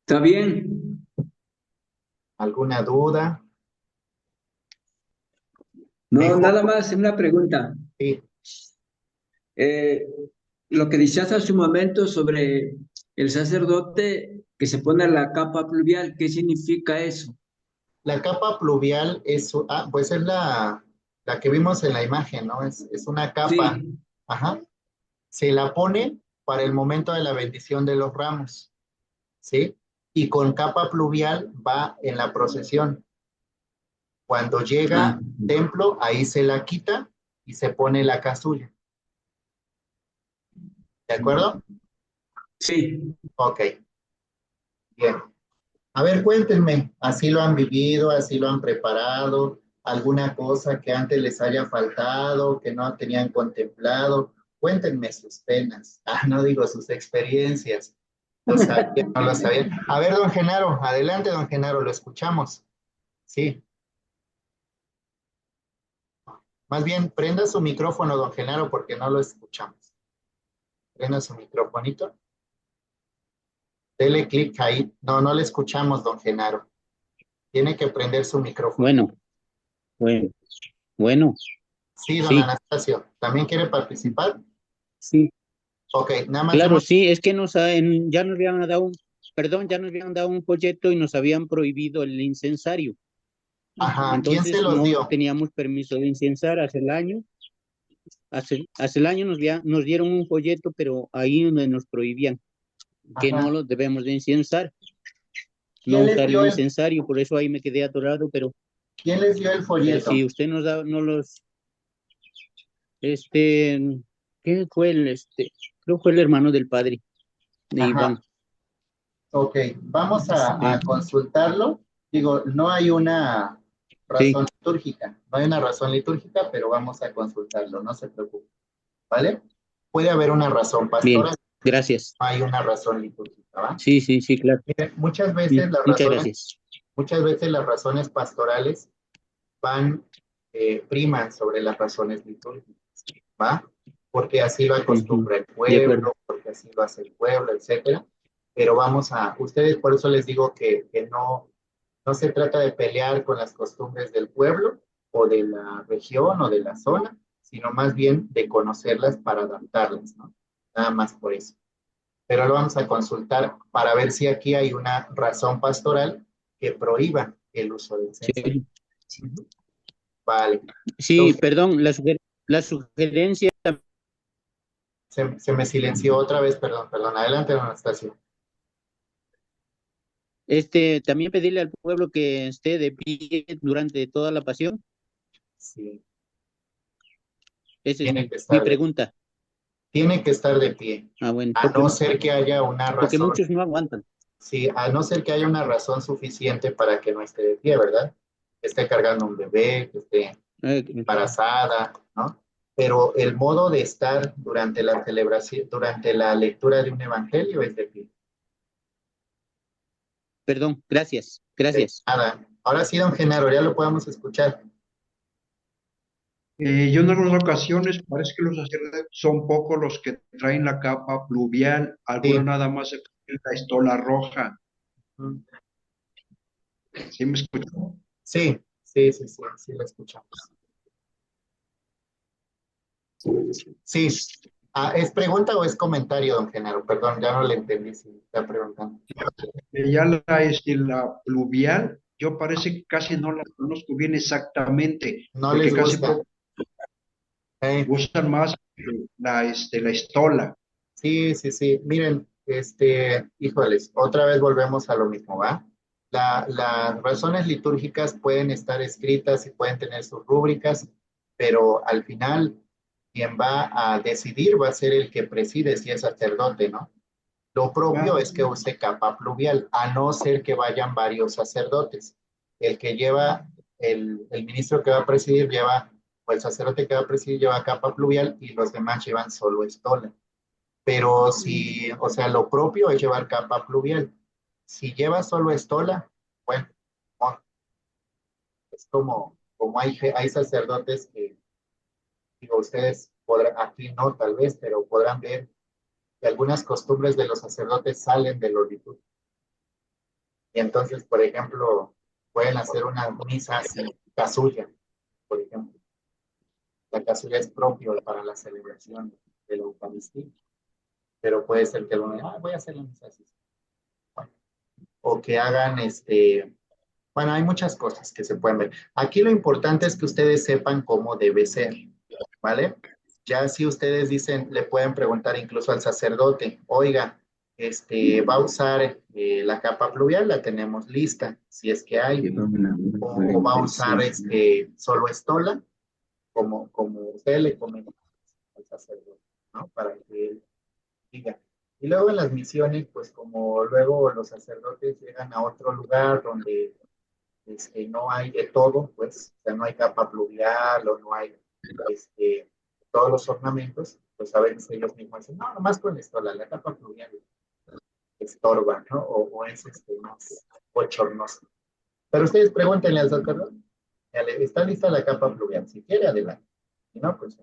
[SPEAKER 3] ¿Está bien?
[SPEAKER 1] ¿Alguna duda?
[SPEAKER 3] No,
[SPEAKER 1] Mejor.
[SPEAKER 3] nada más una pregunta.
[SPEAKER 1] Sí.
[SPEAKER 3] Lo que decías hace un momento sobre el sacerdote que se pone la capa pluvial, ¿qué significa eso?
[SPEAKER 1] La capa pluvial pues es la que vimos en la imagen, ¿no? Es una capa,
[SPEAKER 3] Sí.
[SPEAKER 1] ajá. Se la pone para el momento de la bendición de los ramos, ¿sí? Y con capa pluvial va en la procesión. Cuando llega
[SPEAKER 3] Ah,
[SPEAKER 1] al templo, ahí se la quita y se pone la casulla. ¿De acuerdo?
[SPEAKER 3] sí.
[SPEAKER 1] Ok, bien. A ver, cuéntenme, ¿así lo han vivido, así lo han preparado? ¿Alguna cosa que antes les haya faltado, que no tenían contemplado? Cuéntenme sus penas. No digo sus experiencias. Lo sabían, no lo sabían. A ver, don Genaro, adelante, don Genaro, lo escuchamos. Sí, más bien, prenda su micrófono, don Genaro, porque no lo escuchamos. Prenda su microfonito. Dele clic ahí. No, no le escuchamos, don Genaro. Tiene que prender su micrófono.
[SPEAKER 2] Bueno, bueno,
[SPEAKER 1] Sí, don
[SPEAKER 2] sí,
[SPEAKER 1] Anastasio. ¿También quiere participar?
[SPEAKER 2] sí,
[SPEAKER 1] Ok, nada más
[SPEAKER 2] claro,
[SPEAKER 1] hemos...
[SPEAKER 2] sí, es que ya nos habían dado perdón, ya nos habían dado un folleto y nos habían prohibido el incensario.
[SPEAKER 1] Ajá, ¿quién se
[SPEAKER 2] Entonces
[SPEAKER 1] los
[SPEAKER 2] no
[SPEAKER 1] dio?
[SPEAKER 2] teníamos permiso de incensar hace el año. Hace el año nos dieron un folleto, pero ahí donde nos prohibían que no
[SPEAKER 1] Ajá.
[SPEAKER 2] los debemos de incensar, no
[SPEAKER 1] ¿Quién les
[SPEAKER 2] usar el
[SPEAKER 1] dio
[SPEAKER 2] incensario, por eso ahí me quedé atorado,
[SPEAKER 1] quién les dio el
[SPEAKER 2] pero
[SPEAKER 1] folleto?
[SPEAKER 2] si usted nos da, no los, este, ¿qué fue creo que fue el hermano del padre de
[SPEAKER 1] Ajá,
[SPEAKER 2] Iván.
[SPEAKER 1] ok, vamos a consultarlo. Digo, no hay una
[SPEAKER 2] Sí,
[SPEAKER 1] razón litúrgica, no hay una razón litúrgica, pero vamos a consultarlo, no se preocupe, ¿vale? Puede haber una razón
[SPEAKER 2] bien,
[SPEAKER 1] pastoral,
[SPEAKER 2] gracias.
[SPEAKER 1] no hay una razón litúrgica, ¿va?
[SPEAKER 2] Sí, sí, sí, claro.
[SPEAKER 1] Miren,
[SPEAKER 2] Bien, muchas gracias.
[SPEAKER 1] muchas veces las razones pastorales van, priman sobre las razones litúrgicas, ¿va? Porque así lo
[SPEAKER 2] Ujú,
[SPEAKER 1] acostumbra el
[SPEAKER 2] de acuerdo.
[SPEAKER 1] pueblo, porque así lo hace el pueblo, etcétera. pero ustedes por eso les digo que no se trata de pelear con las costumbres del pueblo o de la región o de la zona, sino más bien de conocerlas para adaptarlas, ¿no? Nada más por eso. Pero lo vamos a consultar para ver si aquí hay una razón pastoral que prohíba el uso del censo.
[SPEAKER 2] Sí,
[SPEAKER 1] Vale.
[SPEAKER 2] sí,
[SPEAKER 1] Entonces,
[SPEAKER 2] perdón, la sugerencia,
[SPEAKER 1] se me silenció otra vez, perdón. Adelante, don Anastasio.
[SPEAKER 2] también pedirle al pueblo que esté de pie durante toda la pasión.
[SPEAKER 1] Sí,
[SPEAKER 2] Esa es
[SPEAKER 1] tiene que
[SPEAKER 2] mi
[SPEAKER 1] estar
[SPEAKER 2] pregunta.
[SPEAKER 1] tiene que estar de pie,
[SPEAKER 2] Ah, bueno,
[SPEAKER 1] a no ser que haya una
[SPEAKER 2] porque
[SPEAKER 1] razón,
[SPEAKER 2] muchos no aguantan.
[SPEAKER 1] sí, a no ser que haya una razón suficiente para que no esté de pie, ¿verdad? Que esté cargando un bebé, que esté embarazada, ¿no? Pero el modo de estar durante la celebración, durante la lectura de un evangelio es de pie.
[SPEAKER 2] Perdón, gracias,
[SPEAKER 1] De
[SPEAKER 2] gracias.
[SPEAKER 1] nada. Ahora sí, don Genaro, ya lo podemos escuchar.
[SPEAKER 5] Yo en algunas ocasiones parece que los sacerdotes son pocos los que traen la capa pluvial, algunos
[SPEAKER 1] Sí.
[SPEAKER 5] nada más se ponen la estola roja. ¿Sí me escuchó?
[SPEAKER 1] Sí, sí, lo escuchamos. Sí. ¿Es pregunta o es comentario, don Genaro? Perdón, ya no le entendí si está preguntando.
[SPEAKER 5] Ya la pluvial, yo parece que casi no la conozco bien exactamente,
[SPEAKER 1] No
[SPEAKER 5] porque
[SPEAKER 1] les
[SPEAKER 5] casi
[SPEAKER 1] gusta.
[SPEAKER 5] usan más la estola.
[SPEAKER 1] Sí. Miren, híjoles, otra vez volvemos a lo mismo, ¿va? Las razones litúrgicas pueden estar escritas y pueden tener sus rúbricas, pero al final quien va a decidir va a ser el que preside si es sacerdote, ¿no? Lo propio
[SPEAKER 5] Ah,
[SPEAKER 1] es que use capa pluvial, a no ser que vayan varios sacerdotes. El que lleva, el ministro que va a presidir lleva, o el sacerdote que va a presidir lleva capa pluvial y los demás llevan solo estola. Pero si, o sea, lo propio es llevar capa pluvial. Si lleva solo estola, bueno, no, es como hay sacerdotes que, digo, ustedes podrán, aquí no tal vez, pero podrán ver que algunas costumbres de los sacerdotes salen de lo litúrgico. Y entonces, por ejemplo, pueden hacer una misa sin casulla, por ejemplo. La casulla es propio para la celebración de la Eucaristía, pero puede ser que uno voy a hacer la misa así. O que hagan bueno, hay muchas cosas que se pueden ver. Aquí lo importante es que ustedes sepan cómo debe ser, ¿vale? Ya si ustedes dicen, le pueden preguntar incluso al sacerdote, oiga, va a usar la capa pluvial, la tenemos lista, si es que hay, o va a usar solo estola, como usted le comenta al sacerdote, ¿no? Para que él diga. Y luego en las misiones, pues como luego los sacerdotes llegan a otro lugar donde no hay de todo, pues, o sea, no hay capa pluvial o no hay todos los ornamentos, pues a veces ellos mismos dicen, no, nomás con esto, la capa pluvial estorba, ¿no? O es más bochornoso. Pero ustedes pregúntenle al sacerdote, está lista la capa pluvial, si quiere, adelante. Si no, pues.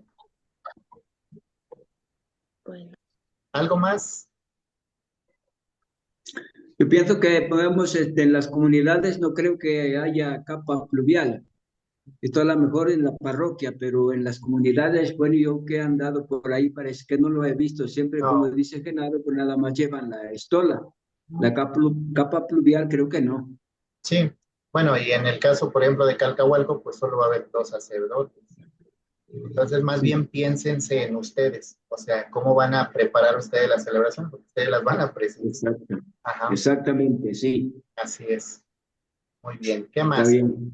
[SPEAKER 4] Bueno,
[SPEAKER 1] ¿Algo más?
[SPEAKER 3] Yo pienso que podemos, en las comunidades no creo que haya capa pluvial. Esto a lo mejor en la parroquia, pero en las comunidades, bueno, yo que he andado por ahí, parece que no lo he visto. Siempre, como
[SPEAKER 1] No.
[SPEAKER 3] dice Genaro, pues nada más llevan la estola. La capa pluvial creo que no.
[SPEAKER 1] Sí. Bueno, y en el caso, por ejemplo, de Calcahualco, pues solo va a haber dos sacerdotes. Entonces, más
[SPEAKER 3] Sí,
[SPEAKER 1] bien piénsense en ustedes, o sea, cómo van a preparar ustedes la celebración, porque ustedes las van a presidir.
[SPEAKER 3] exacto.
[SPEAKER 1] Ajá,
[SPEAKER 3] Exactamente, sí.
[SPEAKER 1] así es. Muy bien. ¿Qué
[SPEAKER 3] Está
[SPEAKER 1] más?
[SPEAKER 3] bien.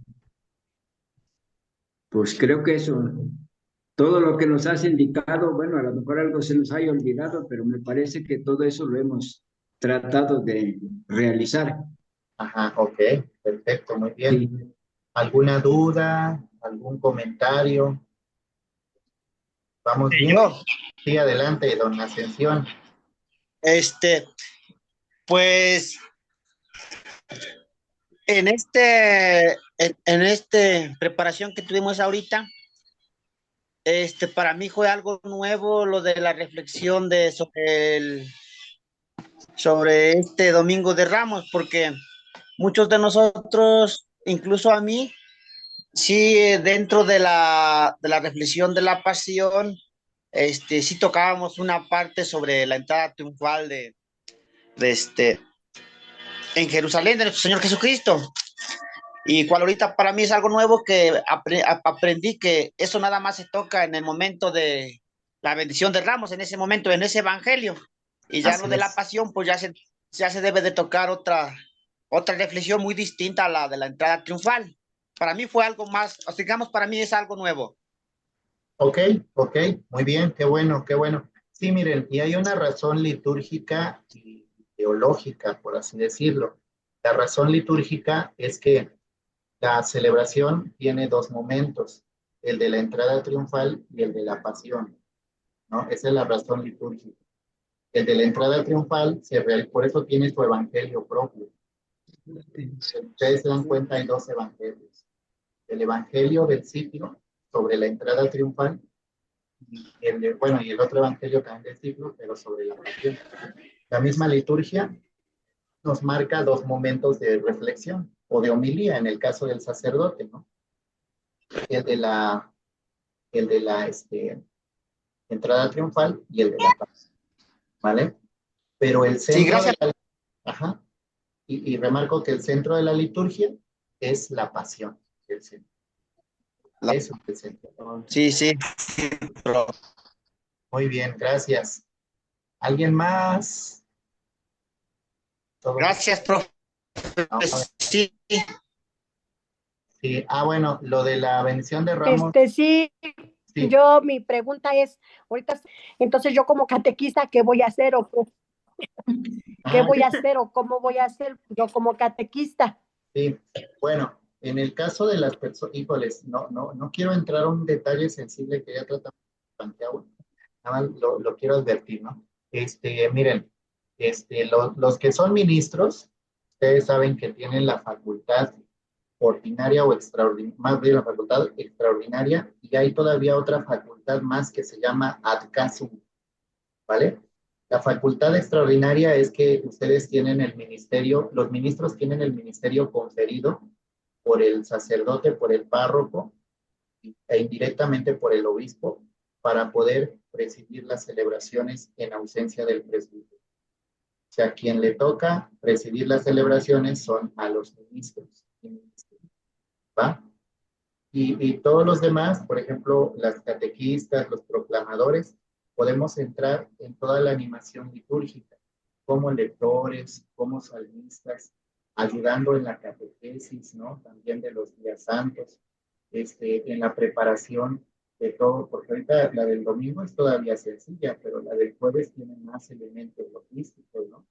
[SPEAKER 3] Pues creo que eso, todo lo que nos has indicado, bueno, a lo mejor algo se nos haya olvidado, pero me parece que todo eso lo hemos tratado de realizar.
[SPEAKER 1] Ajá, ok, perfecto, muy bien.
[SPEAKER 3] Sí.
[SPEAKER 1] ¿Alguna duda? ¿Algún comentario? ¿Vamos bien?
[SPEAKER 6] Yo,
[SPEAKER 1] Sí, adelante, don Ascensión.
[SPEAKER 6] este, pues en este preparación que tuvimos ahorita, para mí fue algo nuevo lo de la reflexión sobre este Domingo de Ramos, porque muchos de nosotros, incluso a mí, sí, dentro de la reflexión de la pasión, sí tocábamos una parte sobre la entrada triunfal de en Jerusalén de nuestro Señor Jesucristo. Y cual ahorita para mí es algo nuevo que aprendí que eso nada más se toca en el momento de la bendición de Ramos, en ese momento, en ese evangelio. Y ya
[SPEAKER 1] Así
[SPEAKER 6] lo de la
[SPEAKER 1] es.
[SPEAKER 6] pasión, pues ya se debe de tocar otra reflexión muy distinta a la de la entrada triunfal. Para mí fue algo más, o sea, digamos, para mí es algo nuevo.
[SPEAKER 1] Ok, ok, muy bien, qué bueno, qué bueno. Sí, miren, y hay una razón litúrgica y teológica, por así decirlo. La razón litúrgica es que la celebración tiene dos momentos, el de la entrada triunfal y el de la pasión, ¿no? Esa es la razón litúrgica. El de la entrada triunfal, por eso tiene su evangelio propio. Ustedes se dan cuenta, hay dos evangelios. El evangelio del sitio sobre la entrada triunfal y bueno, y el otro evangelio también del ciclo, pero sobre la pasión. La misma liturgia nos marca dos momentos de reflexión o de homilía en el caso del sacerdote, ¿no? El de la, el de la entrada triunfal y el de la paz, ¿vale? Pero el
[SPEAKER 6] Sí,
[SPEAKER 1] centro de
[SPEAKER 6] gracias.
[SPEAKER 1] la, ajá, y remarco que el centro de la liturgia es la pasión del Señor. Eso es el centro.
[SPEAKER 6] Sí, sí, pero
[SPEAKER 1] Muy bien, gracias. ¿Alguien más? ¿Todo?
[SPEAKER 6] gracias, profe.
[SPEAKER 1] No,
[SPEAKER 6] Sí,
[SPEAKER 1] sí. Ah, bueno, lo de la bendición de Ramos,
[SPEAKER 7] Sí,
[SPEAKER 1] sí.
[SPEAKER 7] yo, mi pregunta es, ahorita, entonces yo como catequista, ¿qué voy a hacer qué
[SPEAKER 1] Ah,
[SPEAKER 7] voy a hacer o cómo voy a hacer yo como catequista?
[SPEAKER 1] sí. Bueno, en el caso de las personas, híjoles, no quiero entrar a un detalle sensible que ya tratamos de Santiago, nada más lo quiero advertir, ¿no? Miren, los que son ministros, ustedes saben que tienen la facultad ordinaria o extraordinaria, más bien la facultad extraordinaria, y hay todavía otra facultad más que se llama ad casum, ¿vale? La facultad extraordinaria es que ustedes tienen el ministerio, los ministros tienen el ministerio conferido por el sacerdote, por el párroco e indirectamente por el obispo para poder presidir las celebraciones en ausencia del presbítero. O sea, quien le toca presidir las celebraciones son a los ministros, ¿va? Y todos los demás, por ejemplo, las catequistas, los proclamadores, podemos entrar en toda la animación litúrgica, como lectores, como salmistas, ayudando en la catequesis, ¿no? También de los días santos, en la preparación de todo, porque ahorita la del domingo es todavía sencilla, pero la del jueves tiene más elementos logísticos, ¿no?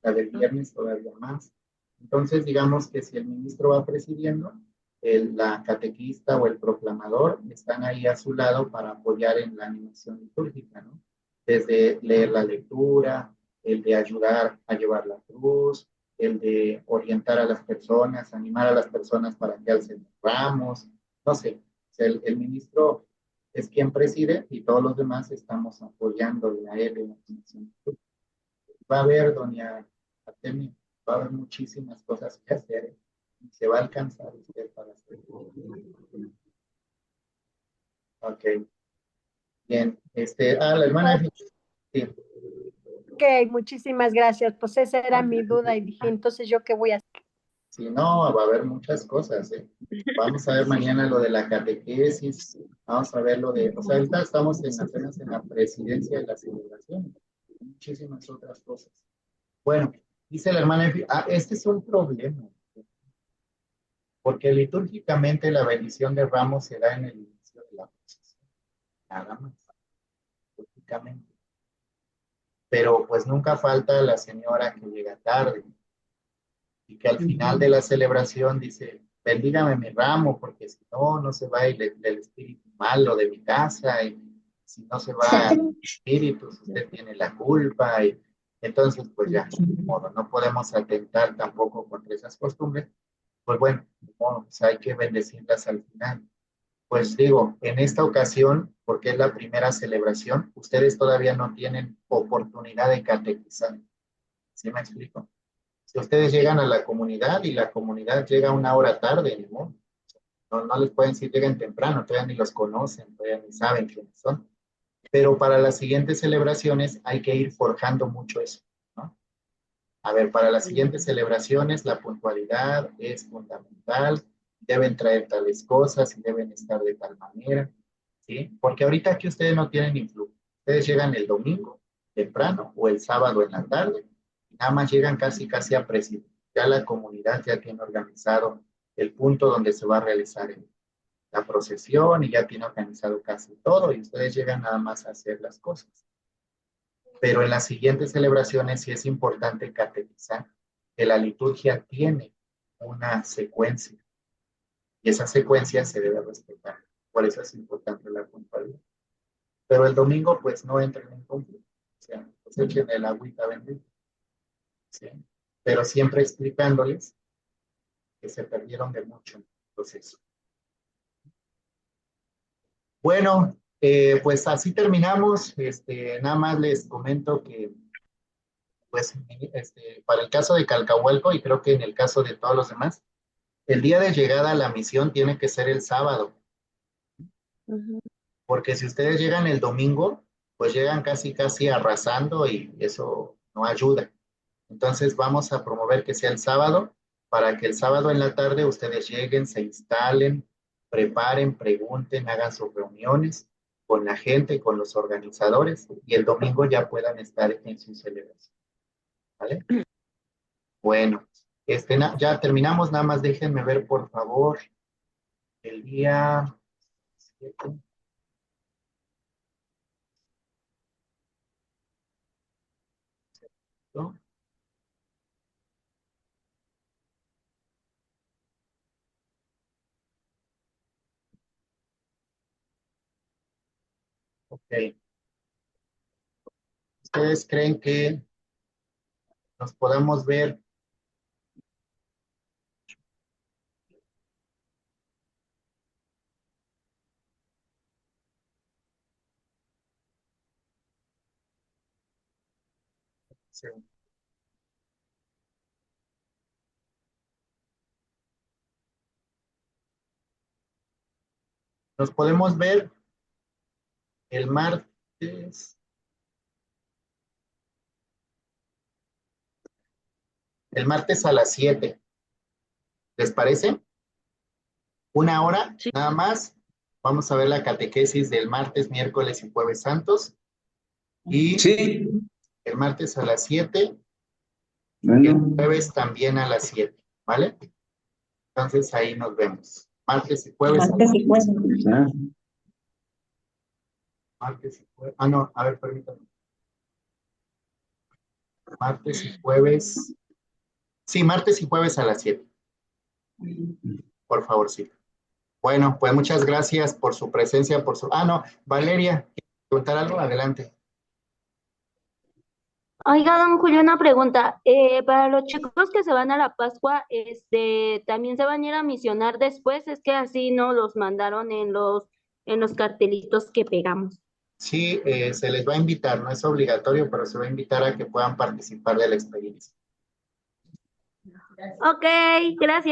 [SPEAKER 1] La del viernes todavía más. Entonces, digamos que si el ministro va presidiendo, la catequista o el proclamador están ahí a su lado para apoyar en la animación litúrgica, ¿no? Desde leer la lectura, el de ayudar a llevar la cruz, el de orientar a las personas, animar a las personas para que alcen ramos, no sé, el ministro es quien preside y todos los demás estamos apoyándole a él en la animación litúrgica. Va a haber, doña Artemio, va a haber muchísimas cosas que hacer, ¿eh? Se va a alcanzar usted para hacer. Ok, bien. La hermana, sí,
[SPEAKER 7] Ok, muchísimas gracias. Pues esa era mi duda y dije, entonces yo qué voy a hacer.
[SPEAKER 1] si no, va a haber muchas cosas, ¿eh? Vamos a ver mañana lo de la catequesis, vamos a ver lo de, o sea, ahorita estamos apenas en la presidencia de la celebración, muchísimas otras cosas. Bueno, dice la hermana, este es un problema, porque litúrgicamente la bendición de Ramos se da en el inicio de la procesión, nada más, litúrgicamente. Pero pues nunca falta la señora que llega tarde y que al final de la celebración dice, bendígame mi ramo, porque si no, no se va el espíritu malo de mi casa, y si no se va el espíritu, usted tiene la culpa, y entonces pues ya, de modo, no podemos atentar tampoco contra esas costumbres, pues bueno, de modo, pues hay que bendecirlas al final. Pues digo, en esta ocasión, porque es la primera celebración, ustedes todavía no tienen oportunidad de catequizar. ¿Sí me explico? Si ustedes llegan a la comunidad y la comunidad llega una hora tarde, ni modo. No les pueden decir lleguen temprano, todavía ni los conocen, todavía ni saben quiénes son. Pero para las siguientes celebraciones hay que ir forjando mucho eso, ¿no? A ver, para las siguientes celebraciones la puntualidad es fundamental, deben traer tales cosas y deben estar de tal manera, ¿sí? Porque ahorita aquí ustedes no tienen influjo. Ustedes llegan el domingo temprano o el sábado en la tarde y nada más llegan casi a presidir. Ya la comunidad ya tiene organizado el punto donde se va a realizar la procesión y ya tiene organizado casi todo y ustedes llegan nada más a hacer las cosas. Pero en las siguientes celebraciones sí es importante catequizar que la liturgia tiene una secuencia y esa secuencia se debe respetar. Por eso es importante la puntualidad. Pero el domingo pues no entren en conflicto. O sea, pues echen el agüita bendita. ¿Sí? Pero siempre explicándoles que se perdieron de mucho en el proceso. Bueno, pues así terminamos. Nada más les comento que, pues, para el caso de Calcahualco y creo que en el caso de todos los demás, el día de llegada a la misión tiene que ser el sábado,
[SPEAKER 4] Ujú.
[SPEAKER 1] porque si ustedes llegan el domingo, pues llegan casi arrasando y eso no ayuda. Entonces vamos a promover que sea el sábado, para que el sábado en la tarde ustedes lleguen, se instalen, preparen, pregunten, hagan sus reuniones con la gente, con los organizadores, y el domingo ya puedan estar en su celebración. ¿Vale? Bueno, ya terminamos, nada más déjenme ver, por favor, el día 7. ¿No? Ok. ¿Ustedes creen que nos podamos ver? Sí. Nos podemos ver el martes. El martes a las 7. ¿Les parece? Una hora,
[SPEAKER 4] Sí.
[SPEAKER 1] nada más. Vamos a ver la catequesis del martes, miércoles y jueves santos. Y
[SPEAKER 3] Sí,
[SPEAKER 1] el martes a las 7 y el
[SPEAKER 3] bueno,
[SPEAKER 1] jueves también a las 7. ¿Vale? Entonces ahí nos vemos. Martes y jueves a las
[SPEAKER 8] Martes y
[SPEAKER 1] 7.
[SPEAKER 8] jueves.
[SPEAKER 3] ah,
[SPEAKER 1] Martes y jueves. Ah, no, a ver, permítame. Martes y jueves. Sí, martes y jueves a las 7. Por favor, sí. Bueno, pues muchas gracias por su presencia, por su... Ah, no, Valeria, ¿quieres preguntar algo? Adelante.
[SPEAKER 8] Oiga, don Julio, una pregunta. Para los chicos que se van a la Pascua, también se van a ir a misionar después, es que así no los mandaron en los cartelitos que pegamos.
[SPEAKER 1] Sí, se les va a invitar, no es obligatorio, pero se va a invitar a que puedan participar de la experiencia.
[SPEAKER 8] Ok, gracias.